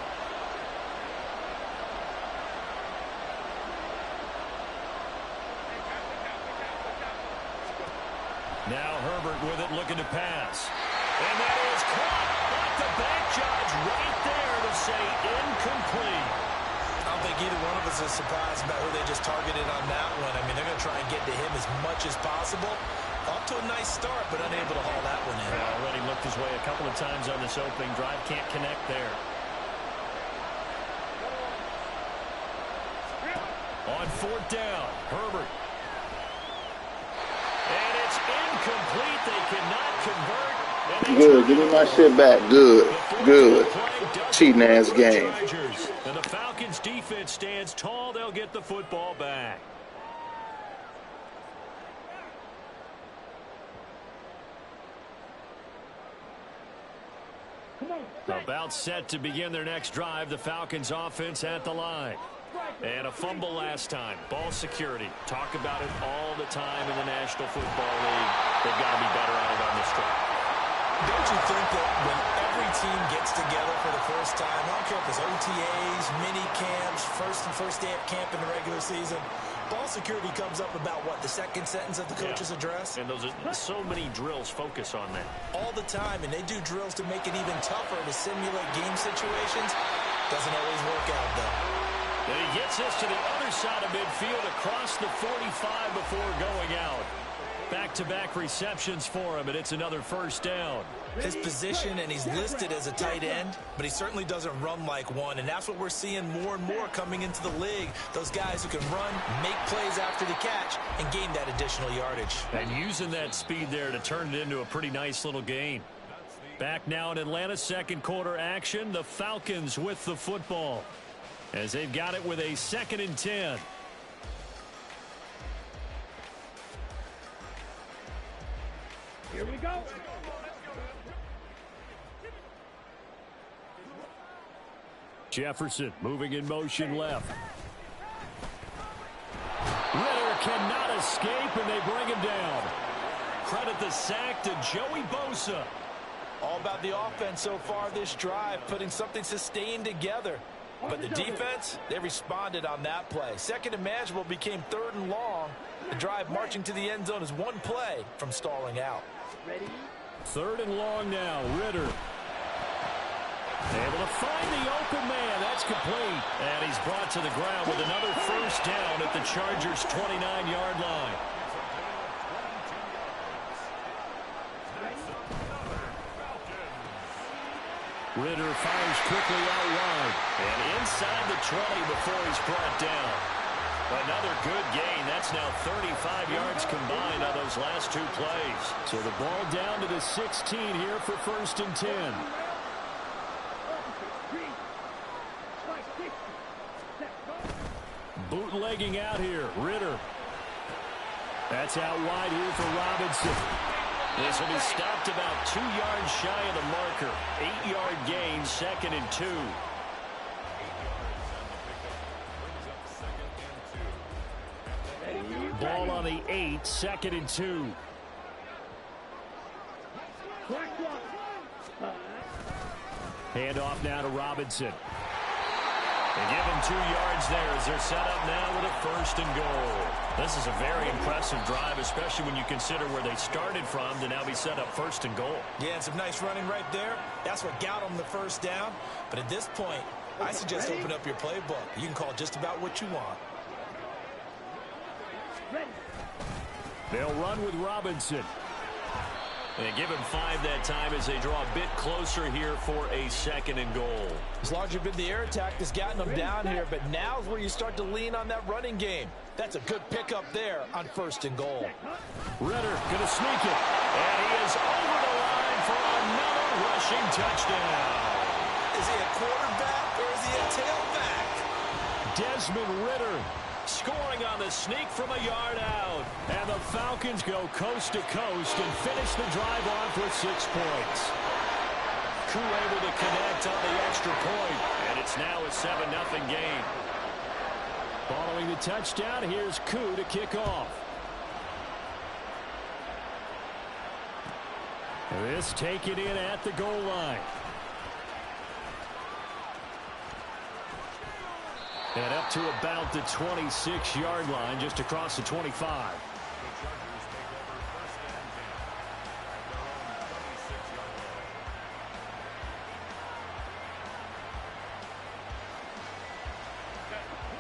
Now Herbert with it, looking to pass. And that is caught. But the back judge right there to say incomplete. I don't think either one of us is surprised about who they just targeted on that one. I mean, they're going to try and get to him as much as possible. Off to a nice start, but unable to haul that one in. Already looked his way a couple of times on this opening drive. Can't connect there. On 4th down, Herbert. And it's incomplete. They cannot convert. Good. Give me my shit back. Good. Good. Cheating ass game. And the Falcons defense stands tall. They'll get the football back. About set to begin their next drive. The Falcons offense at the line. And a fumble last time. Ball security. Talk about it all the time in the National Football League. They've got to be better at it on this drive. Don't you think that when every team gets together for the first time, I don't care if it's OTAs, mini camps, first day of camp in the regular season, ball security comes up about, what, the second sentence of the coach's address? And those are so many drills focus on that. All the time, and they do drills to make it even tougher to simulate game situations. Doesn't always work out, though. And he gets us to the other side of midfield across the 45 before going out. Back-to-back receptions for him, and it's another first down. His position, and he's listed as a tight end, but he certainly doesn't run like one, and that's what we're seeing more and more coming into the league. Those guys who can run, make plays after the catch, and gain that additional yardage. And using that speed there to turn it into a pretty nice little gain. Back now in Atlanta's second quarter action. The Falcons with the football as they've got it with a 2nd and 10. Here we go. Jefferson moving in motion left. Ritter cannot escape, and they bring him down. Credit the sack to Joey Bosa. All about the offense so far this drive, putting something sustained together. But the defense, they responded on that play. Second and manageable became 3rd and long. The drive marching to the end zone is one play from stalling out. Ready? 3rd and long now. Ritter able to find the open man. That's complete. And he's brought to the ground with another first down at the Chargers' 29-yard line. Ritter fires quickly out wide. And inside the 20 before he's brought down. Another good gain. That's now 35 yards combined on those last 2 plays. So the ball down to the 16 here for 1st and 10. Bootlegging out here. Ritter. That's out wide here for Robinson. This will be stopped about 2 yards shy of the marker. 8-yard gain, 2nd and 2. Ball on the 8, 2nd and 2. Handoff now to Robinson. They give him 2 yards there as they're set up now with a 1st and goal. This is a very impressive drive, especially when you consider where they started from to now be set up 1st and goal. Yeah, and some nice running right there. That's what got them the first down. But at this point, I suggest open up your playbook. You can call just about what you want. They'll run with Robinson. They give him 5 that time as they draw a bit closer here for a 2nd and goal. As long as you've been the air attack that's gotten them down here, but now is where you start to lean on that running game. That's a good pickup there on 1st and goal. Ritter going to sneak it. And he is over the line for another rushing touchdown. Is he a quarterback or is he a tailback? Desmond Ritter scoring on the sneak from a yard out. And the Falcons go coast to coast and finish the drive off with 6 points. Koo able to connect on the extra point. And it's now a 7-0 game. Following the touchdown, here's Koo to kick off. This taken in at the goal line. And up to about the 26-yard line, just across the 25.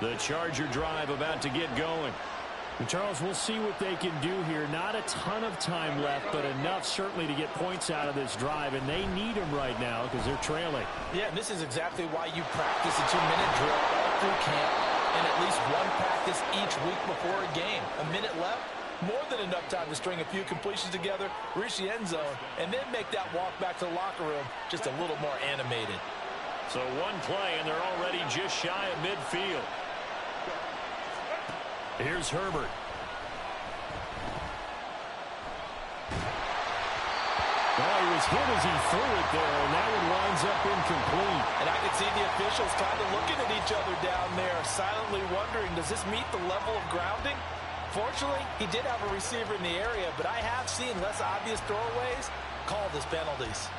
The Charger drive about to get going. And Charles, we'll see what they can do here. Not a ton of time left, but enough certainly to get points out of this drive, and they need them right now because they're trailing. Yeah, and this is exactly why you practice a 2-minute drill all through camp and at least one practice each week before a game. A minute left, more than enough time to string a few completions together, reach the end zone, and then make that walk back to the locker room just a little more animated. So one play, and they're already just shy of midfield. Here's Herbert. Oh, he was hit as he threw it there, and that one winds up incomplete. And I can see the officials kind of looking at each other down there, silently wondering, does this meet the level of grounding? Fortunately, he did have a receiver in the area, but I have seen less obvious throwaways called as penalties.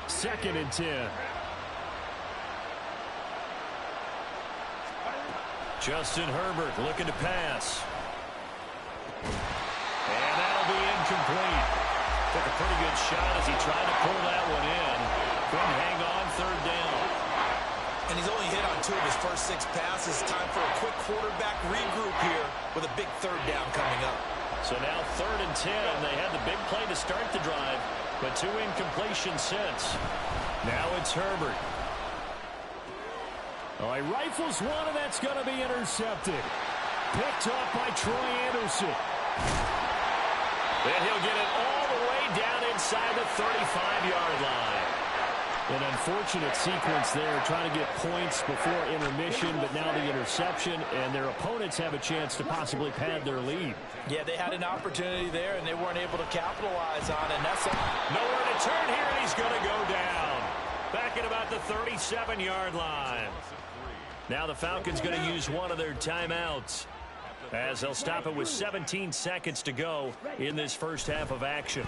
Second and 10. Justin Herbert looking to pass. And that'll be incomplete. Took a pretty good shot as he tried to pull that one in. Couldn't hang on, 3rd down. And he's only hit on 2 of his first 6 passes. Time for a quick quarterback regroup here with a big 3rd down coming up. So now 3rd and 10. They had the big play to start the drive, but 2 incompletions since. Now it's Herbert. Oh, he rifles one, and that's going to be intercepted. Picked off by Troy Anderson. And he'll get it all the way down inside the 35-yard line. An unfortunate sequence there, trying to get points before intermission, but now the interception, and their opponents have a chance to possibly pad their lead. Yeah, they had an opportunity there, and they weren't able to capitalize on it. And that's nowhere to turn here, and he's going to go down. Back at about the 37-yard line. Now the Falcons going to use one of their timeouts, as they'll stop it with 17 seconds to go in this first half of action.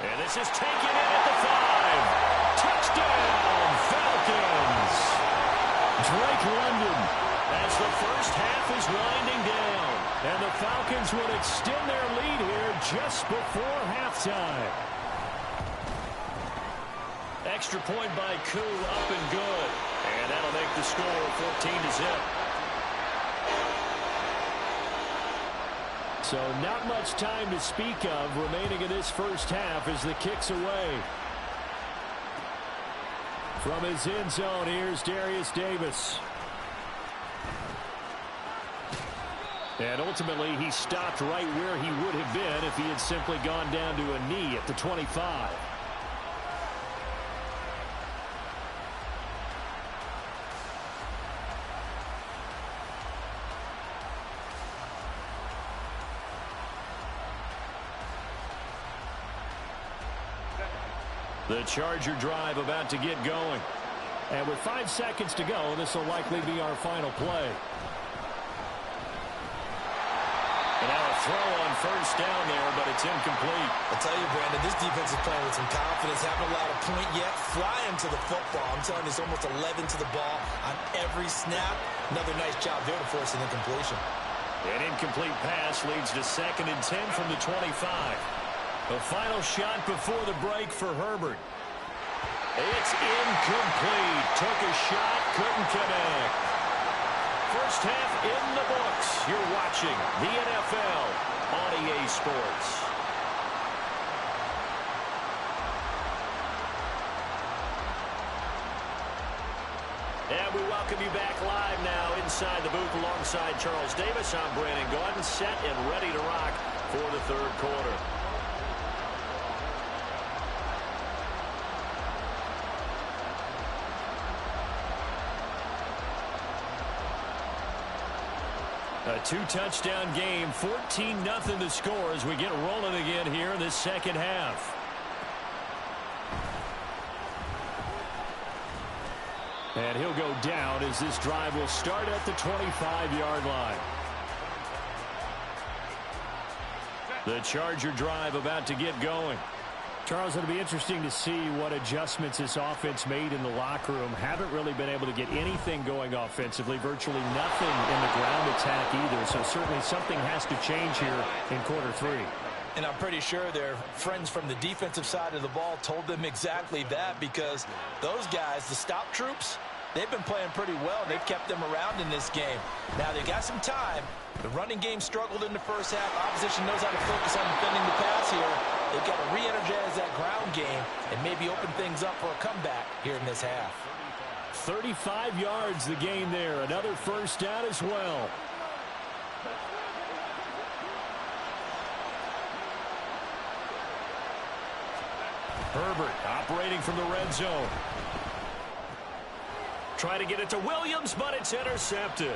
And this is taken in at the 5. Touchdown, Falcons. Drake London, as the first half is winding down. And the Falcons will extend their lead here just before halftime. Extra point by Koo, up and good. And that'll make the score 14-0. So not much time to speak of remaining in this first half as the kick's away. From his end zone, here's Darius Davis. And ultimately, he stopped right where he would have been if he had simply gone down to a knee at the 25. The Charger drive about to get going. And with 5 seconds to go, this will likely be our final play. And now a throw on first down there, but it's incomplete. I'll tell you, Brandon, this defense is playing with some confidence, haven't allowed a point yet, flying to the football. I'm telling you, it's almost 11 to the ball on every snap. Another nice job there to force an incompletion. An incomplete pass leads to 2nd and 10 from the 25. The final shot before the break for Herbert. It's incomplete. Took a shot, couldn't connect. First half in the books. You're watching the NFL on EA Sports. And we welcome you back live now inside the booth alongside Charles Davis. I'm Brandon Gaudin, set and ready to rock for the third quarter. A 2-touchdown game, 14-0 the score as we get rolling again here in this second half. And he'll go down as this drive will start at the 25-yard line. The Charger drive about to get going. Charles, it'll be interesting to see what adjustments this offense made in the locker room. Haven't really been able to get anything going offensively, virtually nothing in the ground attack either. So certainly something has to change here in quarter 3. And I'm pretty sure their friends from the defensive side of the ball told them exactly that, because those guys, the stop troops, they've been playing pretty well. They've kept them around in this game. Now they've got some time. The running game struggled in the first half. Opposition knows how to focus on defending the pass here. They've got to re-energize that ground game and maybe open things up for a comeback here in this half. 35 yards the gain there. Another first down as well. Herbert operating from the red zone. Try to get it to Williams, but it's intercepted.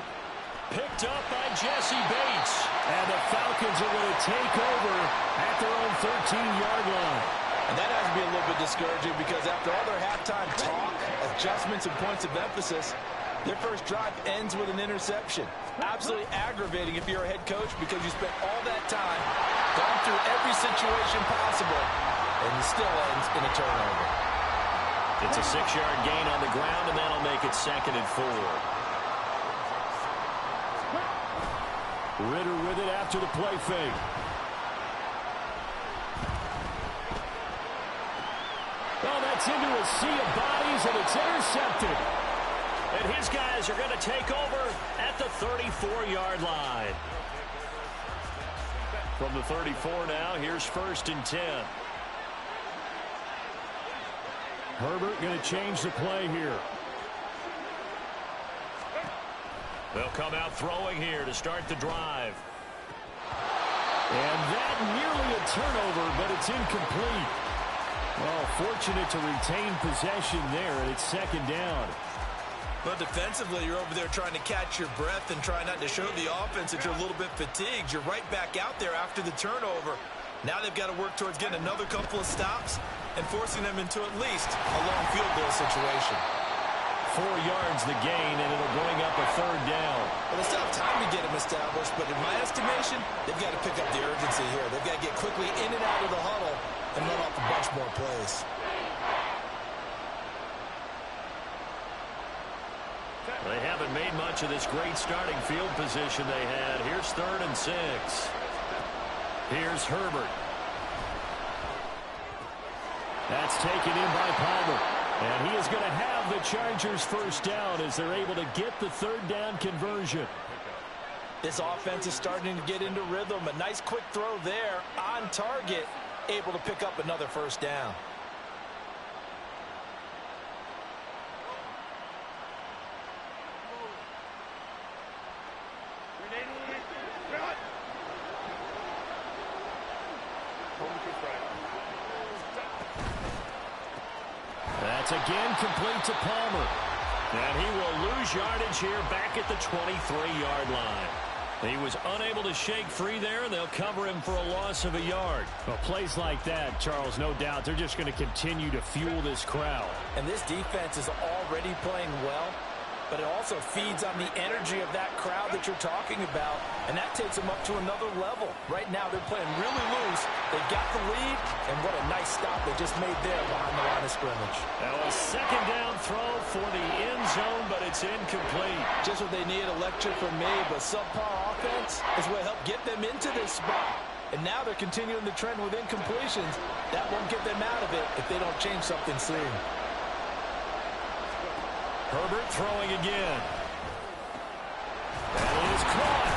Picked up by Jesse Bates. And the Falcons are going to take over at their own 13-yard line. And that has to be a little bit discouraging, because after all their halftime talk, adjustments and points of emphasis, their first drive ends with an interception. Absolutely aggravating if you're a head coach, because you spent all that time going through every situation possible, and it still ends in a turnover. It's a 6-yard gain on the ground, and that'll make it 2nd and 4. Ritter with it after the play fake. Oh, that's into a sea of bodies, and it's intercepted. And his guys are going to take over at the 34-yard line. From the 34 now, here's 1st and 10. Herbert going to change the play here. They'll come out throwing here to start the drive. And that nearly a turnover, but it's incomplete. Well, fortunate to retain possession there, and it's second down. But defensively, you're over there trying to catch your breath and try not to show the offense that you're a little bit fatigued. You're right back out there after the turnover. Now they've got to work towards getting another couple of stops and forcing them into at least a long field goal situation. 4 yards the gain, and it'll bring up a third down. Well, they still have time to get them established, but in my estimation, they've got to pick up the urgency here. They've got to get quickly in and out of the huddle and run off a bunch more plays. They haven't made much of this great starting field position they had. Here's 3rd and 6. Here's Herbert. That's taken in by Palmer. And he is going to have the Chargers first down as they're able to get the third down conversion. This offense is starting to get into rhythm. A nice quick throw there on target, able to pick up another first down. That's again complete to Palmer. And he will lose yardage here back at the 23-yard line. He was unable to shake free there, and they'll cover him for a loss of a yard. Well, plays like that, Charles, no doubt, they're just going to continue to fuel this crowd. And this defense is already playing well, but it also feeds on the energy of that crowd that you're talking about, and that takes them up to another level. Right now, they're playing really loose. They've got the lead, and what a nice stop they just made there behind the line of scrimmage. That was second down throw for the end zone, but it's incomplete. Just what they need, a lecture from me, but subpar offense is what helped get them into this spot. And now they're continuing the trend with incompletions. That won't get them out of it if they don't change something soon. Herbert throwing again. That is caught.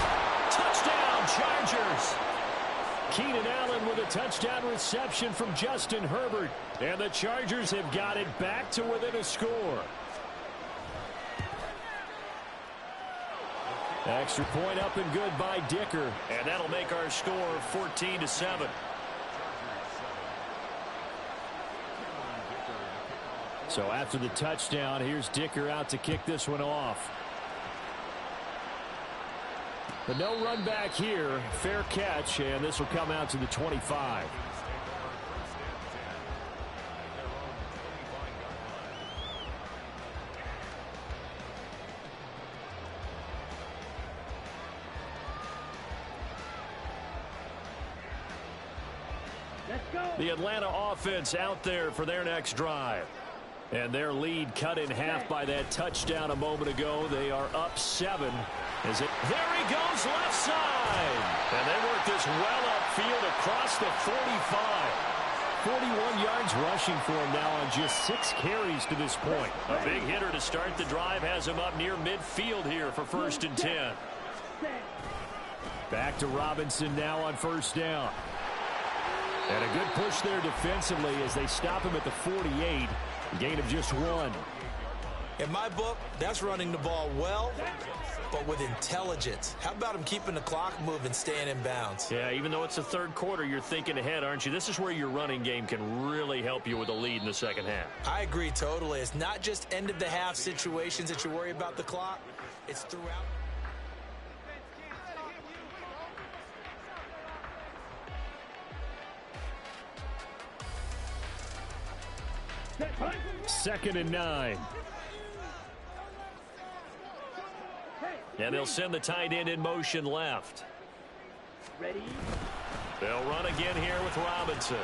Touchdown, Chargers. Keenan Allen with a touchdown reception from Justin Herbert. And the Chargers have got it back to within a score. Extra point up and good by Dicker. And that'll make our score 14-7. So after the touchdown, here's Dicker out to kick this one off. But no run back here. Fair catch, and this will come out to the 25. Let's go. The Atlanta offense out there for their next drive. And their lead cut in half by that touchdown a moment ago. They are up 7. There he goes left side. And they work this well upfield across the 45. 41 yards rushing for him now on just 6 carries to this point. A big hitter to start the drive has him up near midfield here for 1st and 10. Back to Robinson now on 1st down. And a good push there defensively as they stop him at the 48. Gain of just 1. In my book, that's running the ball well, but with intelligence. How about him keeping the clock moving, staying in bounds? Yeah, even though it's the third quarter, you're thinking ahead, aren't you? This is where your running game can really help you with a lead in the second half. I agree totally. It's not just end-of-the-half situations that you worry about the clock. It's throughout. Second and 9. And they'll send the tight end in motion left. Ready? They'll run again here with Robinson.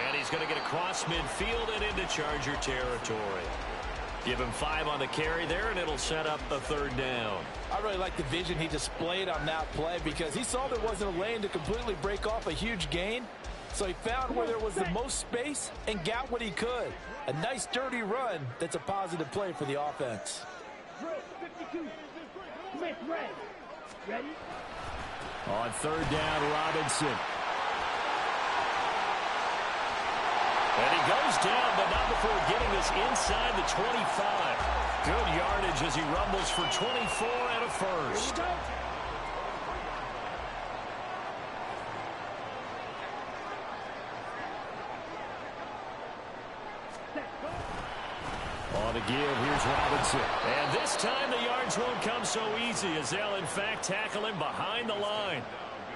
And he's going to get across midfield and into Charger territory. Give him 5 on the carry there, and it'll set up the 3rd down. I really like the vision he displayed on that play because he saw there wasn't a lane to completely break off a huge gain. So he found where there was the most space and got what he could. A nice, dirty run that's a positive play for the offense. 52. Smith, red. Ready? On 3rd down, Robinson. And he goes down, but not before getting this inside the 25. Good yardage as he rumbles for 24 and a first. give. Here's Robinson. And this time the yards won't come so easy as they'll, in fact, tackle him behind the line.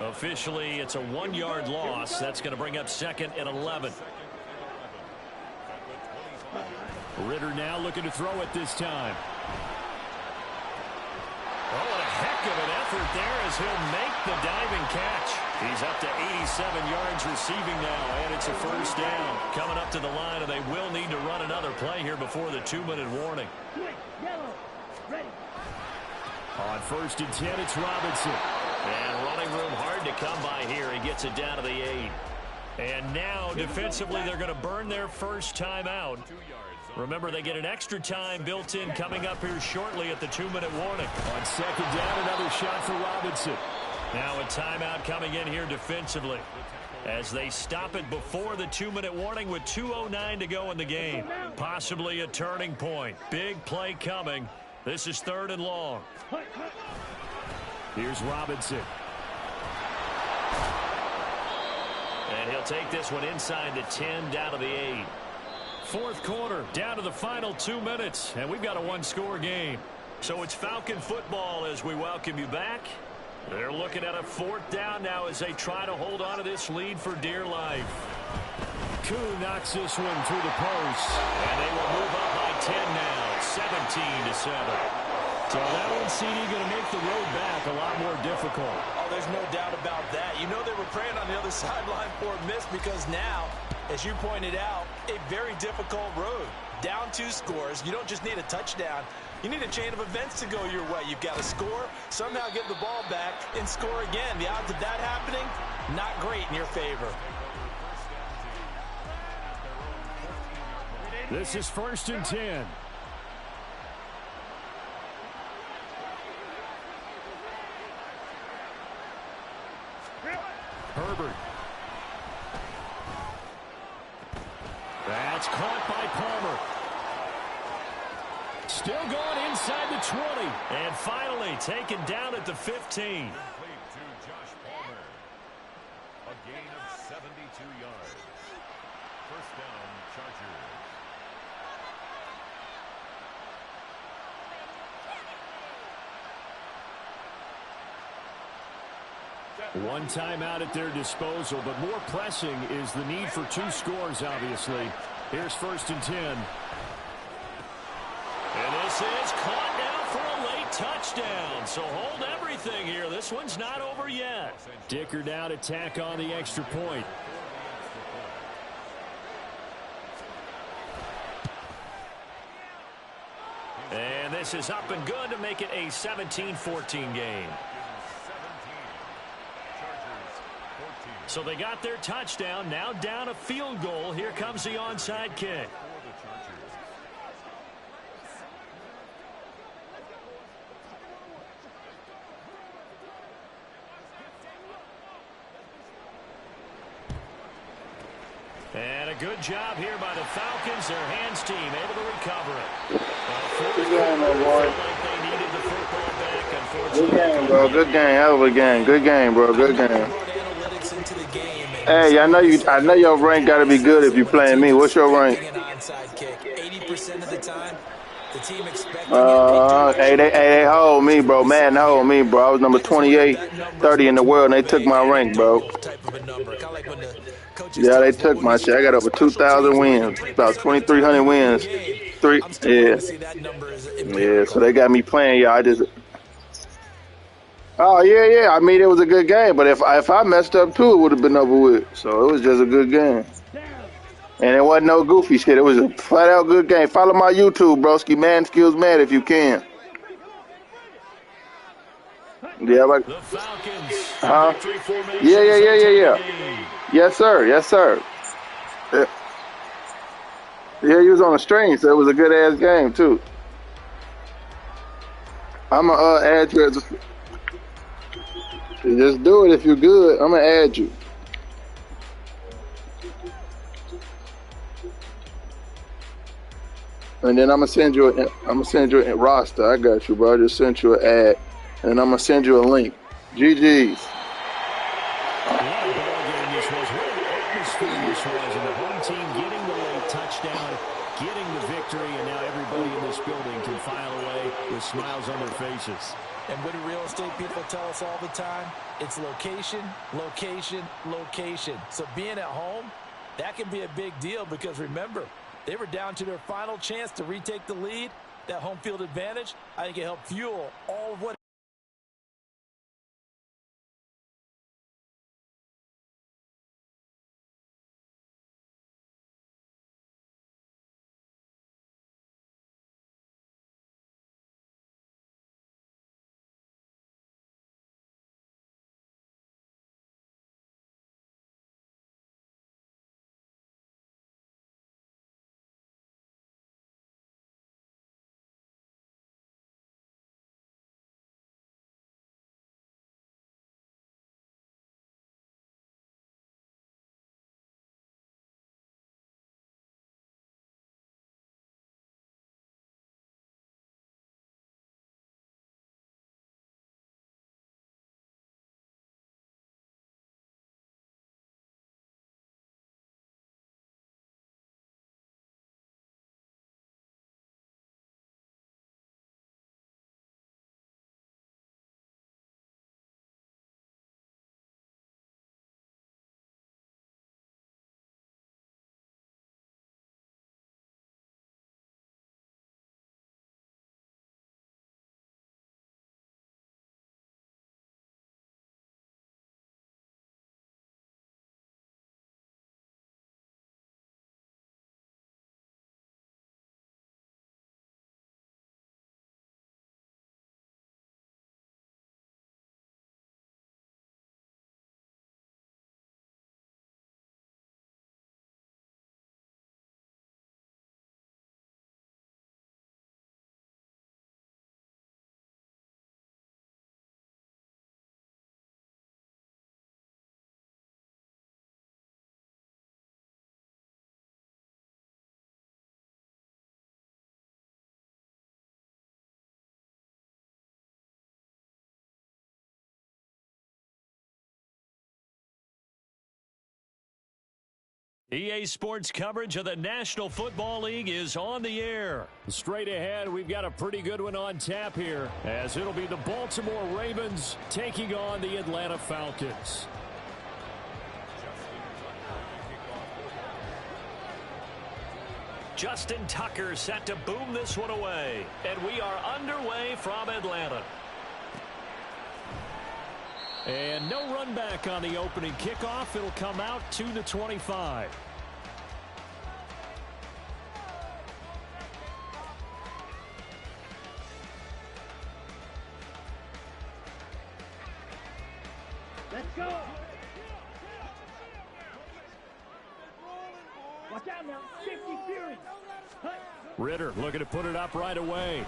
Officially, it's a 1-yard loss. That's going to bring up 2nd and 11. Ritter now looking to throw it this time. Oh, and a heck of an effort there as he'll make the diving catch. He's up to 87 yards receiving now, and it's a first down. Coming up to the line, and they will need to run another play here before the 2-minute warning. On 1st and 10, it's Robinson. And running room hard to come by here. He gets it down to the 8. And now, defensively, they're going to burn their first timeout. Remember, they get an extra time built in coming up here shortly at the 2-minute warning. On 2nd down, another shot for Robinson. Now a timeout coming in here defensively as they stop it before the 2-minute warning with 2:09 to go in the game. Possibly a turning point. Big play coming. This is 3rd and long. Here's Robinson. And he'll take this one inside the 10 down to the 8. 4th quarter, down to the final 2 minutes, and we've got a 1-score game. So it's Falcon football as we welcome you back. They're looking at a 4th down now as they try to hold on to this lead for dear life. Koo knocks this one through the post, and they will move up by 10 now, 17-7. So that one, CD, going to make the road back a lot more difficult. Oh, there's no doubt about that. You know they were praying on the other sideline for a miss because now, as you pointed out, a very difficult road. Down 2 scores. You don't just need a touchdown. You need a chain of events to go your way. You've got to score, somehow get the ball back, and score again. The odds of that happening, not great in your favor. This is 1st and 10. Herbert. That's caught by Palmer. Still going inside the 20. And finally taken down at the 15. Complete to Josh Palmer. A gain of 72 yards. First down, Chargers. One timeout at their disposal, but more pressing is the need for 2 scores, obviously. Here's 1st and 10. And this is caught now for a late touchdown. So hold everything here. This one's not over yet. Dicker down to tack on the extra point. And this is up and good to make it a 17-14 game. So they got their touchdown, now down a field goal. Here comes the onside kick. And a good job here by the Falcons. Their hands team able to recover it. Good game, my boy. Like they needed the football back, Good game, bro. Good game. Hell of a game. Good game, bro. Good game. Hey, I know your rank got to be good if you're playing me. What's your rank? 80% of the time, the team expecting Hey, they hold me, bro. Madden hold me, bro. I was number 28, 30 in the world, and they took my rank, bro. Yeah, they took my shit. I got over 2,000 wins, about 2,300 wins. Yeah, so they got me playing, y'all. Oh, yeah. I mean, it was a good game, but if I messed up, too, it would have been over with. So it was just a good game. And it wasn't no goofy shit. It was a flat-out good game. Follow my YouTube, broski. Man Skills Mad if you can. Yeah, like, the Falcons. Yeah. Yes, sir. Yeah, he was on the string, so it was a good-ass game, too. I'm going to add you as a... Just do it if you're good. I'm going to add you. And then I'm gonna send you a roster. I got you, bro. I just sent you an ad, and I'm gonna send you a link. GG's. What a ball game this was. What an atmosphere this was. And the home team getting the late touchdown, getting the victory, and now everybody in this building can file away with smiles on their faces. And what do real estate people tell us all the time? It's location, location, location. So being at home, that can be a big deal because, remember, they were down to their final chance to retake the lead. That home field advantage, I think it helped fuel all of what EA Sports coverage of the National Football League is on the air. Straight ahead, we've got a pretty good one on tap here, as it'll be the Baltimore Ravens taking on the Atlanta Falcons. Justin Tucker set to boom this one away, and we are underway from Atlanta. And no run back on the opening kickoff. It'll come out to the 25. Let's go. Watch out now. 50 Fury. Ritter looking to put it up right away.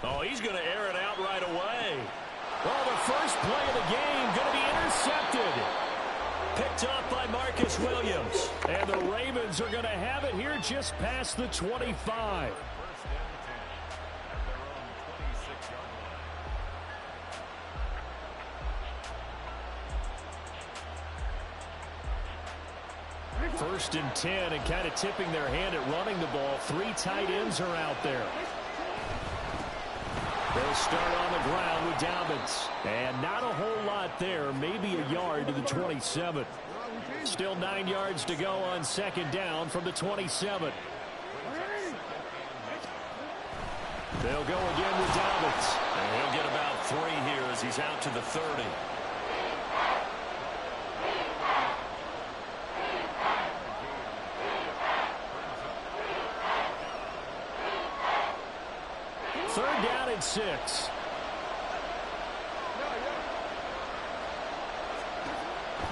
Oh, he's going to air it out right away. Well, the first play of the game going to be intercepted. Picked up by Marcus Williams. And the Ravens are going to have it here just past the 25. First and 10, and kind of tipping their hand at running the ball. 3 tight ends are out there. They'll start on the ground with Dobbins. And not a whole lot there. Maybe a yard to the 27. Still 9 yards to go on second down from the 27. They'll go again with Dobbins. And he'll get about 3 here as he's out to the 30. Third down and 6.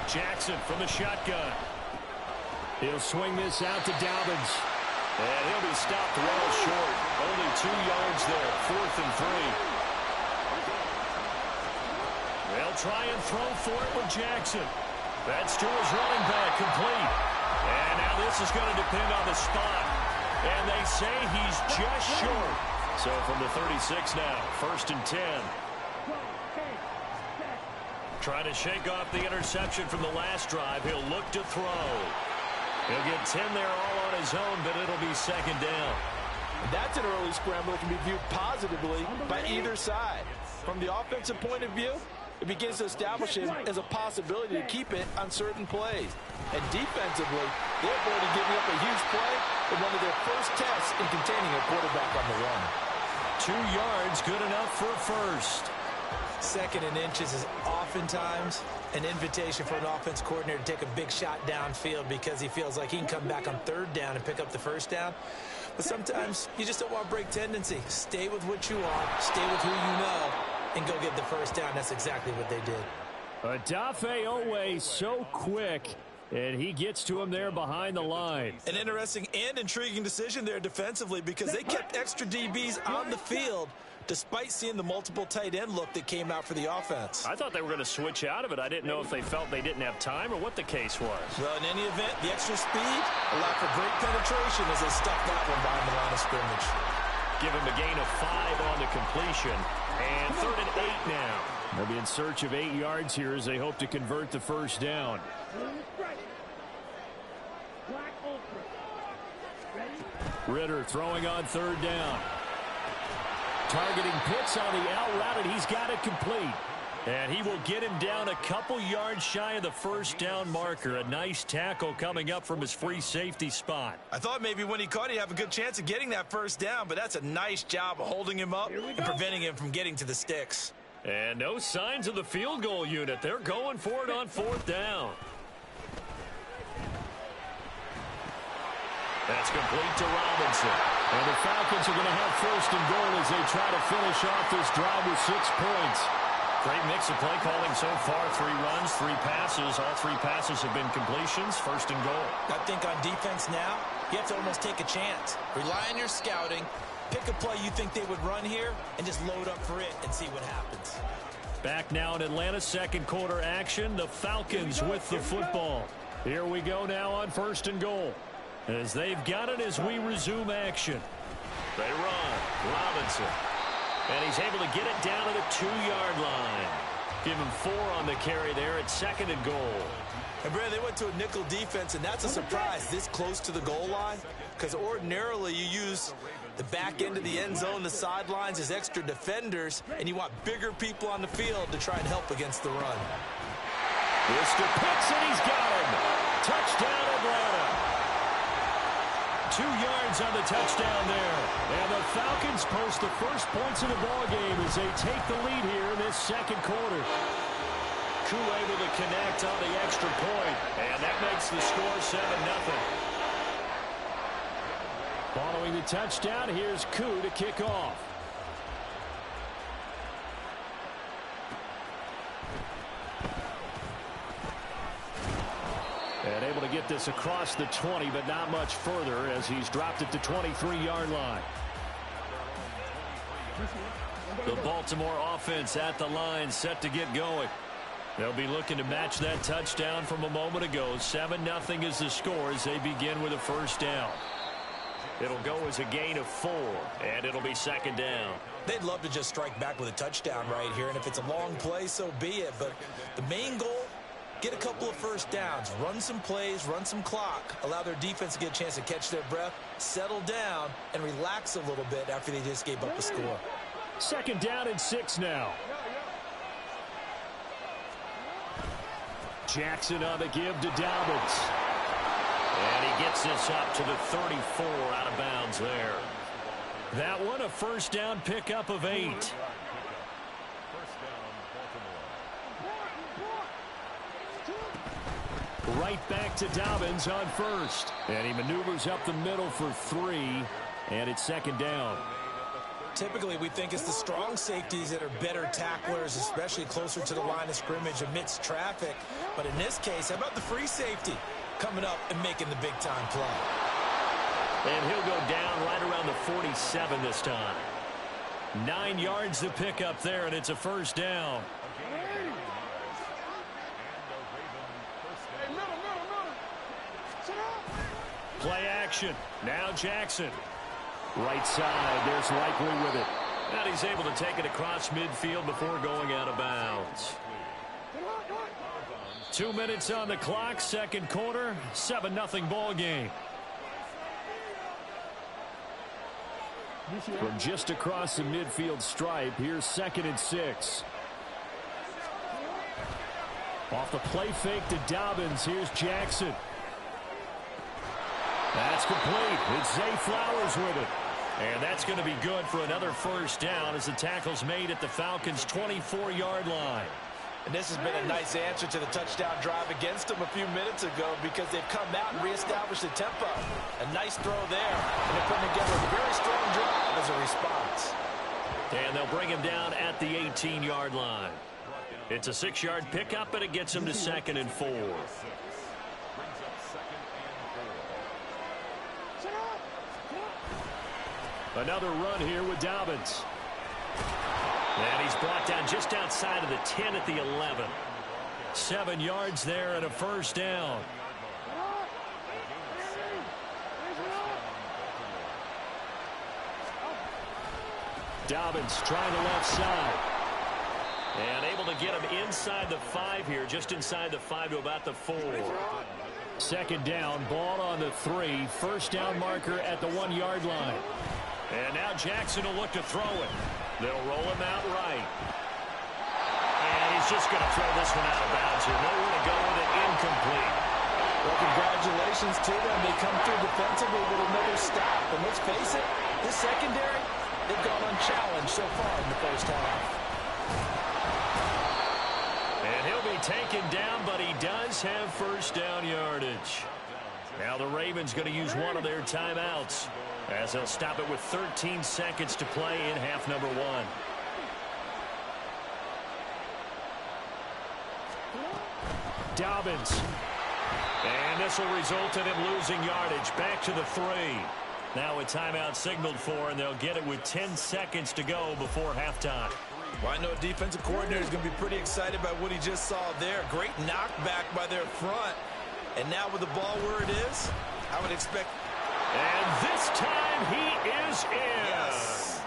Jackson from the shotgun. He'll swing this out to Dobbins. And he'll be stopped well short. Only 2 yards there. 4th and 3. They'll try and throw for it with Jackson. That's to his running back, complete. And now this is going to depend on the spot. And they say he's just short. So from the 36 now, 1st and 10. Trying to shake off the interception from the last drive. He'll look to throw. He'll get 10 there all on his own, but it'll be second down. And that's an early scramble that can be viewed positively by either side. From the offensive point of view, it begins to establish it as a possibility to keep it on certain plays. And defensively, they're already giving up a huge play in one of their first tests in containing a quarterback on the run. 2 yards, good enough for a first. Second and inches is oftentimes an invitation for an offense coordinator to take a big shot downfield because he feels like he can come back on third down and pick up the first down. But sometimes you just don't want to break tendency. Stay with what you want, stay with who you know, and go get the first down. That's exactly what they did. Odafe Owe so quick, and he gets to him there behind the line. An interesting and intriguing decision there defensively because they kept extra DBs on the field despite seeing the multiple tight end look that came out for the offense. I thought they were going to switch out of it. I didn't know if they felt they didn't have time or what the case was. Well, in any event, the extra speed allowed for great penetration as they stuffed that one behind the line of scrimmage. Give him a gain of 5 on the completion. And 3rd and 8 now. They'll be in search of 8 yards here as they hope to convert the first down. Ritter throwing on 3rd down. Targeting Pitts on the out route, and he's got it complete. And he will get him down a couple yards shy of the first down marker. A nice tackle coming up from his free safety spot. I thought maybe when he caught, he'd have a good chance of getting that first down, but that's a nice job of holding him up and preventing him from getting to the sticks. And no signs of the field goal unit. They're going for it on 4th down. That's complete to Robinson. And the Falcons are going to have 1st and goal as they try to finish off this drive with 6 points. Great mix of play calling so far. 3 runs, 3 passes. All 3 passes have been completions. 1st and goal. I think on defense now, you have to almost take a chance. Rely on your scouting. Pick a play you think they would run here and just load up for it and see what happens. Back now in Atlanta, 2nd quarter action. The Falcons with the football. Here we go now on 1st and goal. As they've got it as we resume action. They run. Robinson. And he's able to get it down to the 2-yard line. Give him 4 on the carry there at 2nd and goal. And, Brad, they went to a nickel defense, and that's a surprise this close to the goal line because ordinarily you use the back end of the end zone, the sidelines as extra defenders, and you want bigger people on the field to try and help against the run. Mr. Pitts, and he's got him. Touchdown, Atlanta. 2 yards on the touchdown there. And the Falcons post the first points of the ball game as they take the lead here in this 2nd quarter. Koo able to connect on the extra point, and that makes the score 7-0. Following the touchdown, here's Koo to kick off. And able to get this across the 20, but not much further as he's dropped it to 23-yard line. The Baltimore offense at the line, set to get going. They'll be looking to match that touchdown from a moment ago. 7-0 is the score as they begin with a first down. It'll go as a gain of 4, and it'll be 2nd down. They'd love to just strike back with a touchdown right here, and if it's a long play, so be it. But the main goal, get a couple of first downs, run some plays, run some clock, allow their defense to get a chance to catch their breath, settle down, and relax a little bit after they just gave up a score. 2nd down and 6 now. Jackson on the give to Dobbins. And he gets this up to the 34 out of bounds there. That one a first down pickup of 8. Right back to Dobbins on 1st. And he maneuvers up the middle for 3. And it's 2nd down. Typically, we think it's the strong safeties that are better tacklers, especially closer to the line of scrimmage amidst traffic. But in this case, how about the free safety coming up and making the big-time play? And he'll go down right around the 47 this time. 9 yards to pick up there, and it's a first down. Play action. Now Jackson. Right side. There's Likely with it. And he's able to take it across midfield before going out of bounds. 2 minutes on the clock, second quarter, 7-0 ball game. From just across the midfield stripe, here's 2nd and 6. Off the play fake to Dobbins, here's Jackson. That's complete. It's Zay Flowers with it. And that's going to be good for another first down as the tackle's made at the Falcons' 24-yard line. And this has been a nice answer to the touchdown drive against them a few minutes ago because they've come out and reestablished the tempo. A nice throw there, and they're putting together a very strong drive as a response. And they'll bring him down at the 18-yard line. It's a 6-yard pickup, and it gets him to 2nd and 4. Another run here with Dobbins. And he's brought down just outside of the 10 at the 11. 7 yards there and a first down. Dobbins trying the left side. And able to get him inside the 5 here, just inside the 5 to about the 4. 2nd down, ball on the 3. First down marker at the 1-yard line. And now Jackson will look to throw it. They'll roll him out right. And he's just going to throw this one out of bounds here. Nowhere to go with it, incomplete. Well, congratulations to them. They come through defensively with another stop. And let's face it, this secondary, they've gone unchallenged so far in the first half. And he'll be taken down, but he does have first down yardage. Now the Ravens going to use one of their timeouts, as they'll stop it with 13 seconds to play in half number 1. Dobbins. And this will result in him losing yardage. Back to the 3. Now a timeout signaled for, and they'll get it with 10 seconds to go before halftime. Well, I know a defensive coordinator is going to be pretty excited by what he just saw there. Great knockback by their front. And now with the ball where it is, I would expect... And this time he is in. Yes.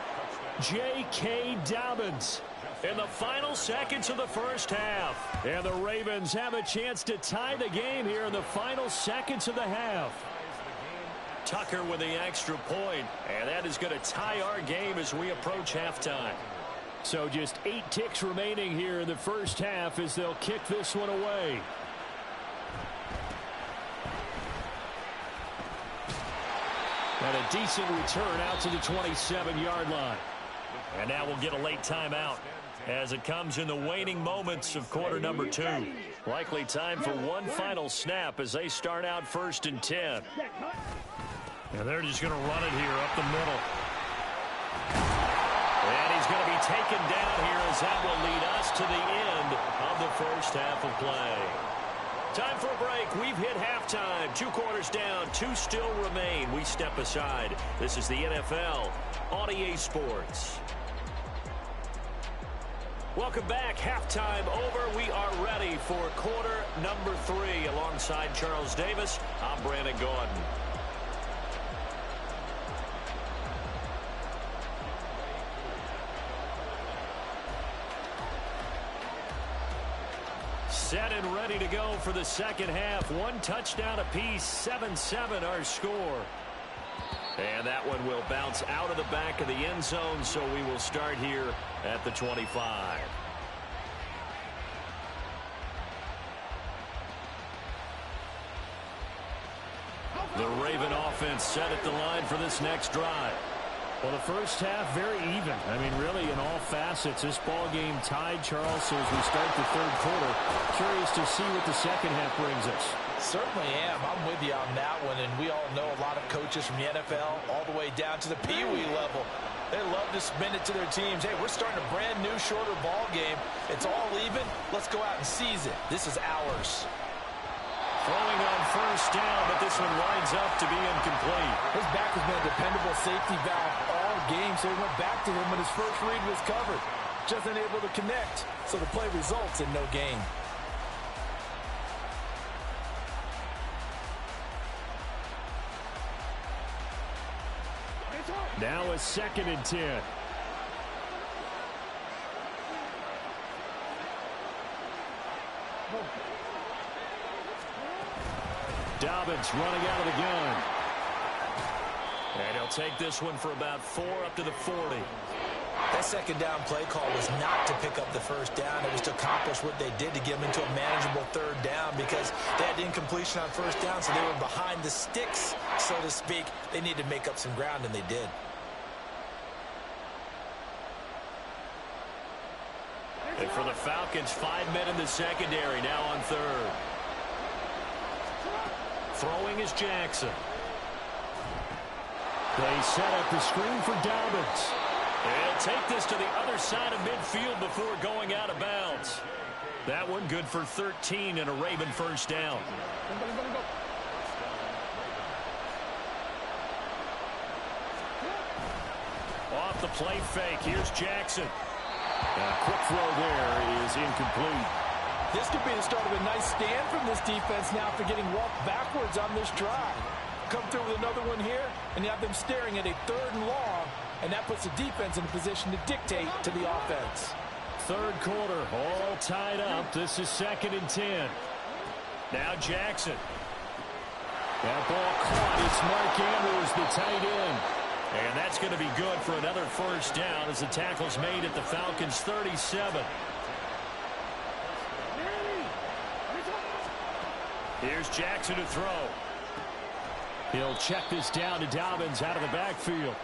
J.K. Dobbins in the final seconds of the first half. And the Ravens have a chance to tie the game here in the final seconds of the half. Tucker with the extra point, and that is going to tie our game as we approach halftime. So just 8 ticks remaining here in the first half as they'll kick this one away. And a decent return out to the 27-yard line. And now we'll get a late timeout as it comes in the waning moments of quarter number 2. Likely time for one final snap as they start out 1st and 10. And they're just going to run it here up the middle. And he's going to be taken down here as that will lead us to the end of the first half of play. Time for a break. We've hit halftime. 2 quarters down. 2 still remain. We step aside. This is the NFL on EA Sports. Welcome back. Halftime over. We are ready for quarter number 3. Alongside Charles Davis, I'm Brandon Gordon. Set and ready to go for the second half. 1 touchdown apiece, 7-7 our score. And that one will bounce out of the back of the end zone, so we will start here at the 25. The Raven offense set at the line for this next drive. Well, the first half, very even. I mean, really, in all facets, this ball game tied, Charles, so as we start the third quarter. Curious to see what the second half brings us. Certainly am. I'm with you on that one, and we all know a lot of coaches from the NFL all the way down to the Pee-wee level. They love to spin it to their teams. Hey, we're starting a brand new, shorter ball game. It's all even. Let's go out and seize it. This is ours. Throwing on first down, but this one winds up to be incomplete. His back has been a dependable safety valve all game, so he went back to him when his first read was covered. Just unable to connect, so the play results in no gain. Now a 2nd and 10. Dobbins running out of the gun. And he'll take this one for about 4 up to the 40. That second down play call was not to pick up the first down. It was to accomplish what they did to get them into a manageable third down because they had incompletion on first down, so they were behind the sticks, so to speak. They needed to make up some ground, and they did. And for the Falcons, 5 men in the secondary, now on third. Throwing is Jackson. They set up the screen for Dobbins. He'll take this to the other side of midfield before going out of bounds. That one good for 13 and a Raven first down. Off the play fake, here's Jackson. A quick throw there is incomplete. This could be the start of a nice stand from this defense now for getting walked backwards on this drive. Come through with another one here, and you have them staring at a 3rd and long, and that puts the defense in a position to dictate to the offense. Third quarter, all tied up. This is 2nd and 10. Now Jackson. That ball caught. It's Mark Andrews, the tight end. And that's going to be good for another first down as the tackle's made at the Falcons' 37. Here's Jackson to throw. He'll check this down to Dobbins out of the backfield.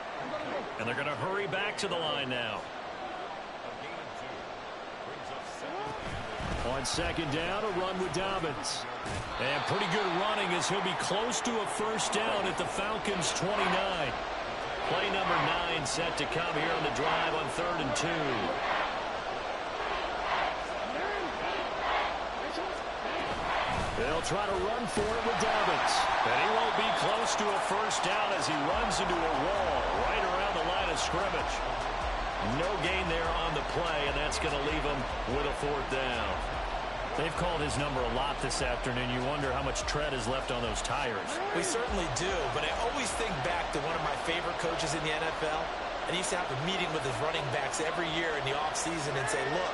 And they're going to hurry back to the line now. On 2nd down, a run with Dobbins. And pretty good running as he'll be close to a first down at the Falcons' 29. Play number 9 set to come here on the drive on 3rd and 2. They'll try to run for it with Dobbins. And he won't be close to a first down as he runs into a wall right around the line of scrimmage. No gain there on the play, and that's going to leave him with a 4th down. They've called his number a lot this afternoon. You wonder how much tread is left on those tires. We certainly do, but I always think back to one of my favorite coaches in the NFL, and he used to have a meeting with his running backs every year in the offseason and say, look,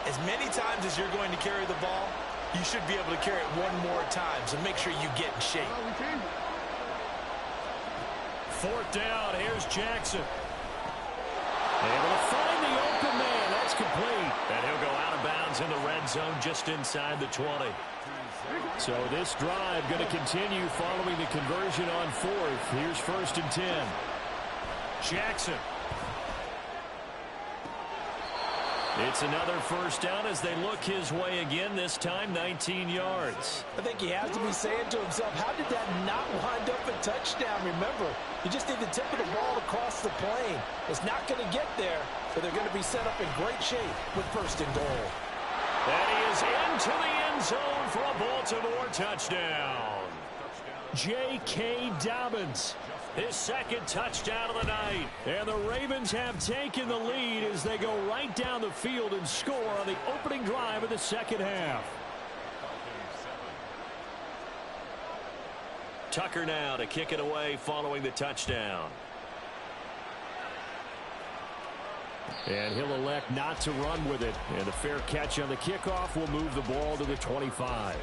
as many times as you're going to carry the ball, you should be able to carry it one more time, so make sure you get in shape. 4th down, here's Jackson. Able to find the open man. That's complete. And he'll go out of bounds in the red zone just inside the 20. So this drive going to continue following the conversion on 4th. Here's 1st and 10. Jackson. It's another first down as they look his way again, this time 19 yards. I think he has to be saying to himself, how did that not wind up a touchdown? Remember, you just need the tip of the ball to cross the plane. It's not going to get there, but they're going to be set up in great shape with 1st and goal. And he is into the end zone for a Baltimore touchdown. J.K. Dobbins, his 2nd touchdown of the night. And the Ravens have taken the lead as they go right down the field and score on the opening drive of the 2nd half. Tucker now to kick it away following the touchdown. And he'll elect not to run with it. And a fair catch on the kickoff will move the ball to the 25.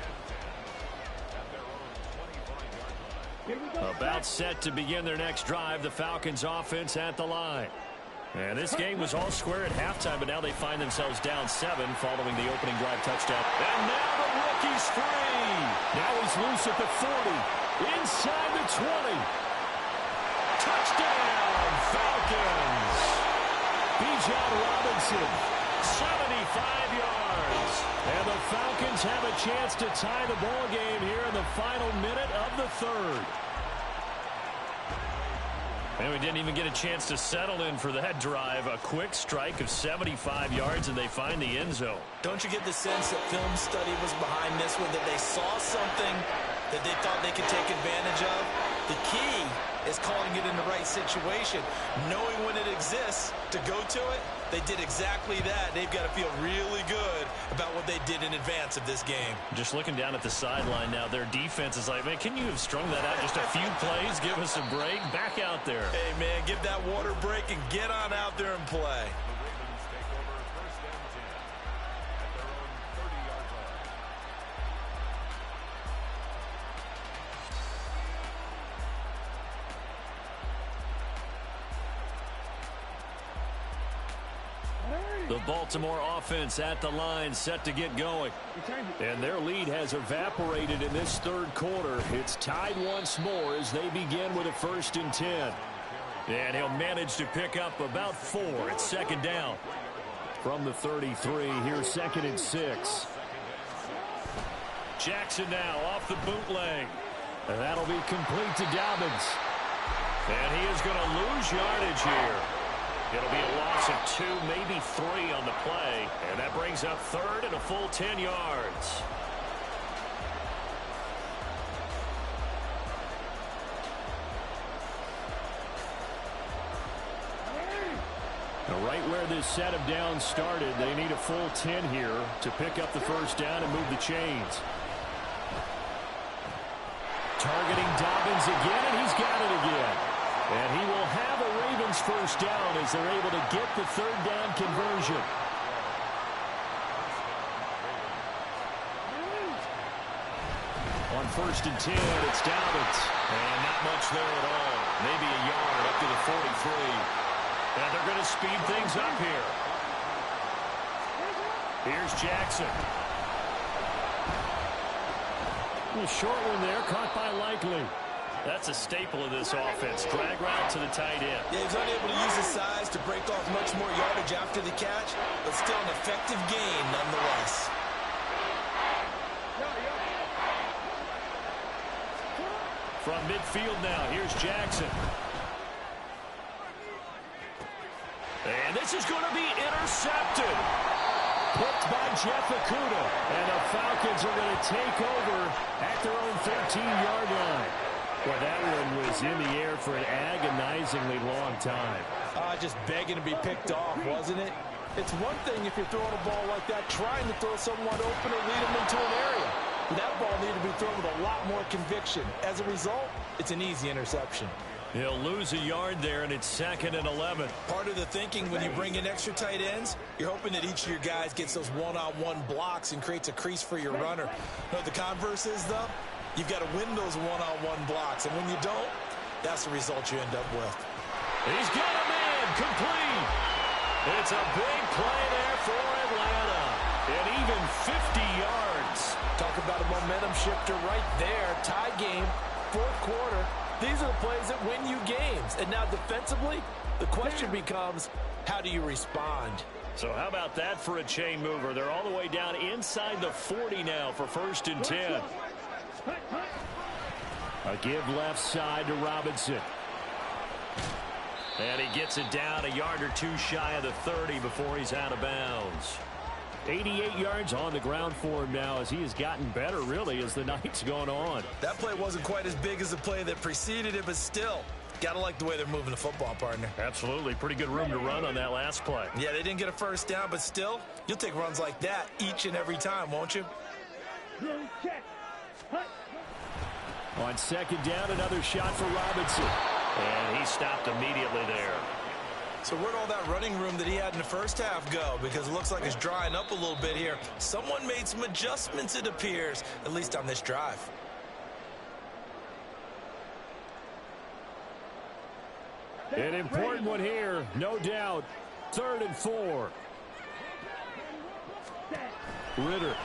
About set to begin their next drive, the Falcons offense at the line. And this game was all square at halftime, but now they find themselves down 7 following the opening drive touchdown. And now the rookie's free. Now he's loose at the 40, inside the 20. Touchdown, Falcons. Bijan Robinson, 75 yards. And the Falcons have a chance to tie the ball game here in the final minute of the 3rd. And we didn't even get a chance to settle in for that drive. A quick strike of 75 yards, and they find the end zone. Don't you get the sense that film study was behind this one, that they saw something that they thought they could take advantage of? The key is calling it in the right situation, knowing when it exists to go to it. They did exactly that. They've got to feel really good about what they did in advance of this game. Just looking down at the sideline now, their defense is like, man, can you have strung that out just a few plays? Give us a break. Back out there. Hey, man, give that water break and get on out there and play. The Baltimore offense at the line, set to get going. And their lead has evaporated in this third quarter. It's tied once more as they begin with a 1st and 10. And he'll manage to pick up about 4. It's second down. From the 33, here's 2nd and 6. Jackson now off the bootleg. And that'll be complete to Dobbins. And he is going to lose yardage here. It'll be a loss of 2, maybe 3 on the play. And that brings up 3rd and a full 10 yards. Now, right where this set of downs started, they need a full 10 here to pick up the 1st down and move the chains. Targeting Dobbins again, and he's got it again. And he will have a Ravens 1st down as they're able to get the 3rd down conversion. On 1st and 10, it's Dobbins. And not much there at all. Maybe a yard up to the 43. And they're going to speed things up here. Here's Jackson. A short one there, caught by Likely. That's a staple of this offense. Drag route to the tight end. Yeah, he's unable to use his size to break off much more yardage after the catch, but still an effective gain nonetheless. From midfield now, here's Jackson. And this is going to be intercepted. Picked by Jeff Okuda. And the Falcons are going to take over at their own 13-yard line. Well, that one was in the air for an agonizingly long time. Just begging to be picked off, wasn't it? It's one thing if you're throwing a ball like that, trying to throw someone open or lead them into an area. But that ball needed to be thrown with a lot more conviction. As a result, it's an easy interception. He'll lose a yard there, and it's 2nd and 11. Part of the thinking when you bring in extra tight ends, you're hoping that each of your guys gets those one-on-one blocks and creates a crease for your runner. Know what the converse is, though? You've got to win those one-on-one blocks, and when you don't, that's the result you end up with. He's got a man complete. It's a big play there for Atlanta. And even 50 yards. Talk about a momentum shifter right there. Tie game, 4th quarter. These are the plays that win you games. And now defensively, the question becomes, how do you respond? So how about that for a chain mover? They're all the way down inside the 40 now for 1st and 10. A give left side to Robinson. And he gets it down a yard or 2 shy of the 30 before he's out of bounds. 88 yards on the ground for him now as he has gotten better, really, as the night's gone on. That play wasn't quite as big as the play that preceded it, but still, gotta like the way they're moving the football, partner. Absolutely. Pretty good room to run on that last play. Yeah, they didn't get a 1st down, but still, you'll take runs like that each and every time, won't you? On 2nd down, another shot for Robinson. And he stopped immediately there. So where'd all that running room that he had in the 1st half go? Because it looks like it's drying up a little bit here. Someone made some adjustments, it appears, at least on this drive. An important one here, no doubt. 3rd and 4. Ritter.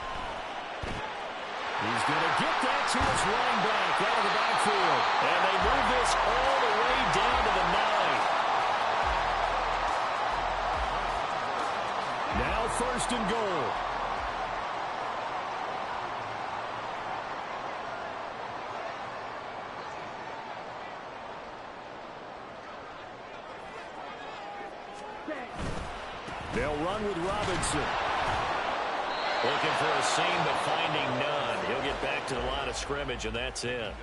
He's going to get that to his running back out of the backfield. And they move this all the way down to the 9. Now 1st and goal. They'll run with Robinson. Looking for a seam, but finding none. He'll get back to the line of scrimmage, and that's it.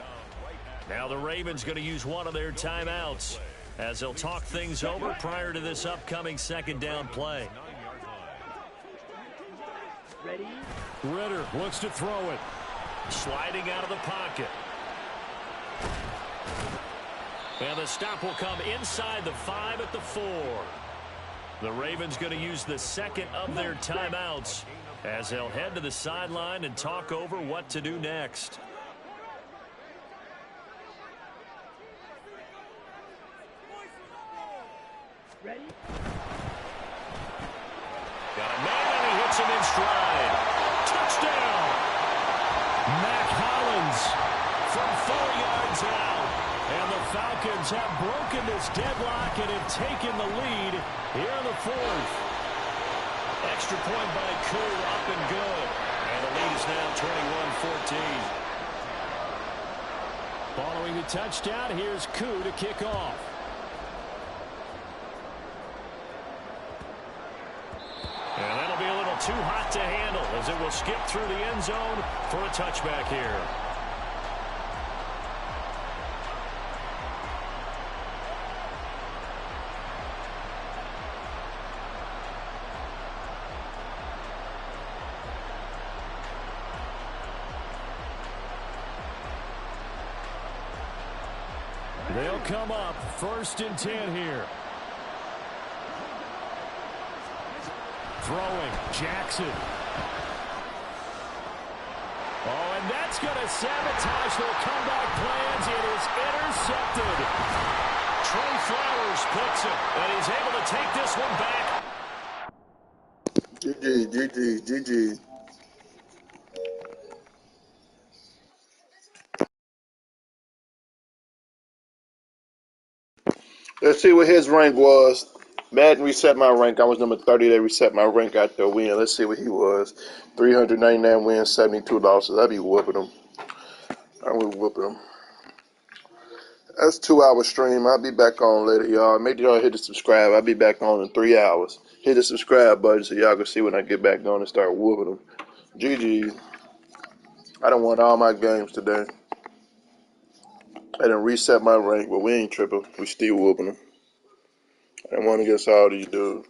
Now the Ravens going to use one of their timeouts as they'll talk things over prior to this upcoming 2nd down play. Ready? Ritter looks to throw it. Sliding out of the pocket. And the stop will come inside the 5 at the 4. The Ravens going to use the 2nd of their timeouts as they'll head to the sideline and talk over what to do next. Ready? Puts him in stride. Touchdown. Mac Hollins from 4 yards out. And the Falcons have broken this deadlock and have taken the lead here in the fourth. Extra point by Koo, up and good. And the lead is now 21-14. Following the touchdown, here's Koo to kick off. And that'll be a little too hot to handle as it will skip through the end zone for a touchback here. They'll come up 1st and 10 here. Throwing, Jackson. Oh, and that's going to sabotage their comeback plans. It is intercepted. Trey Flowers picks it, and he's able to take this one back. GG. Let's see what his rank was. Madden reset my rank. I was number 30. They reset my rank after a win. Let's see what he was. 399 wins, 72 losses. I'd be whooping him. I would whooping him. That's a 2-hour stream. I'll be back on later, y'all. Make sure y'all hit the subscribe. I'll be back on in 3 hours. Hit the subscribe button so y'all can see when I get back on and start whooping them. GG. I done won all my games today. I done reset my rank, but we ain't tripping. We still whooping them. I done won against all these dudes.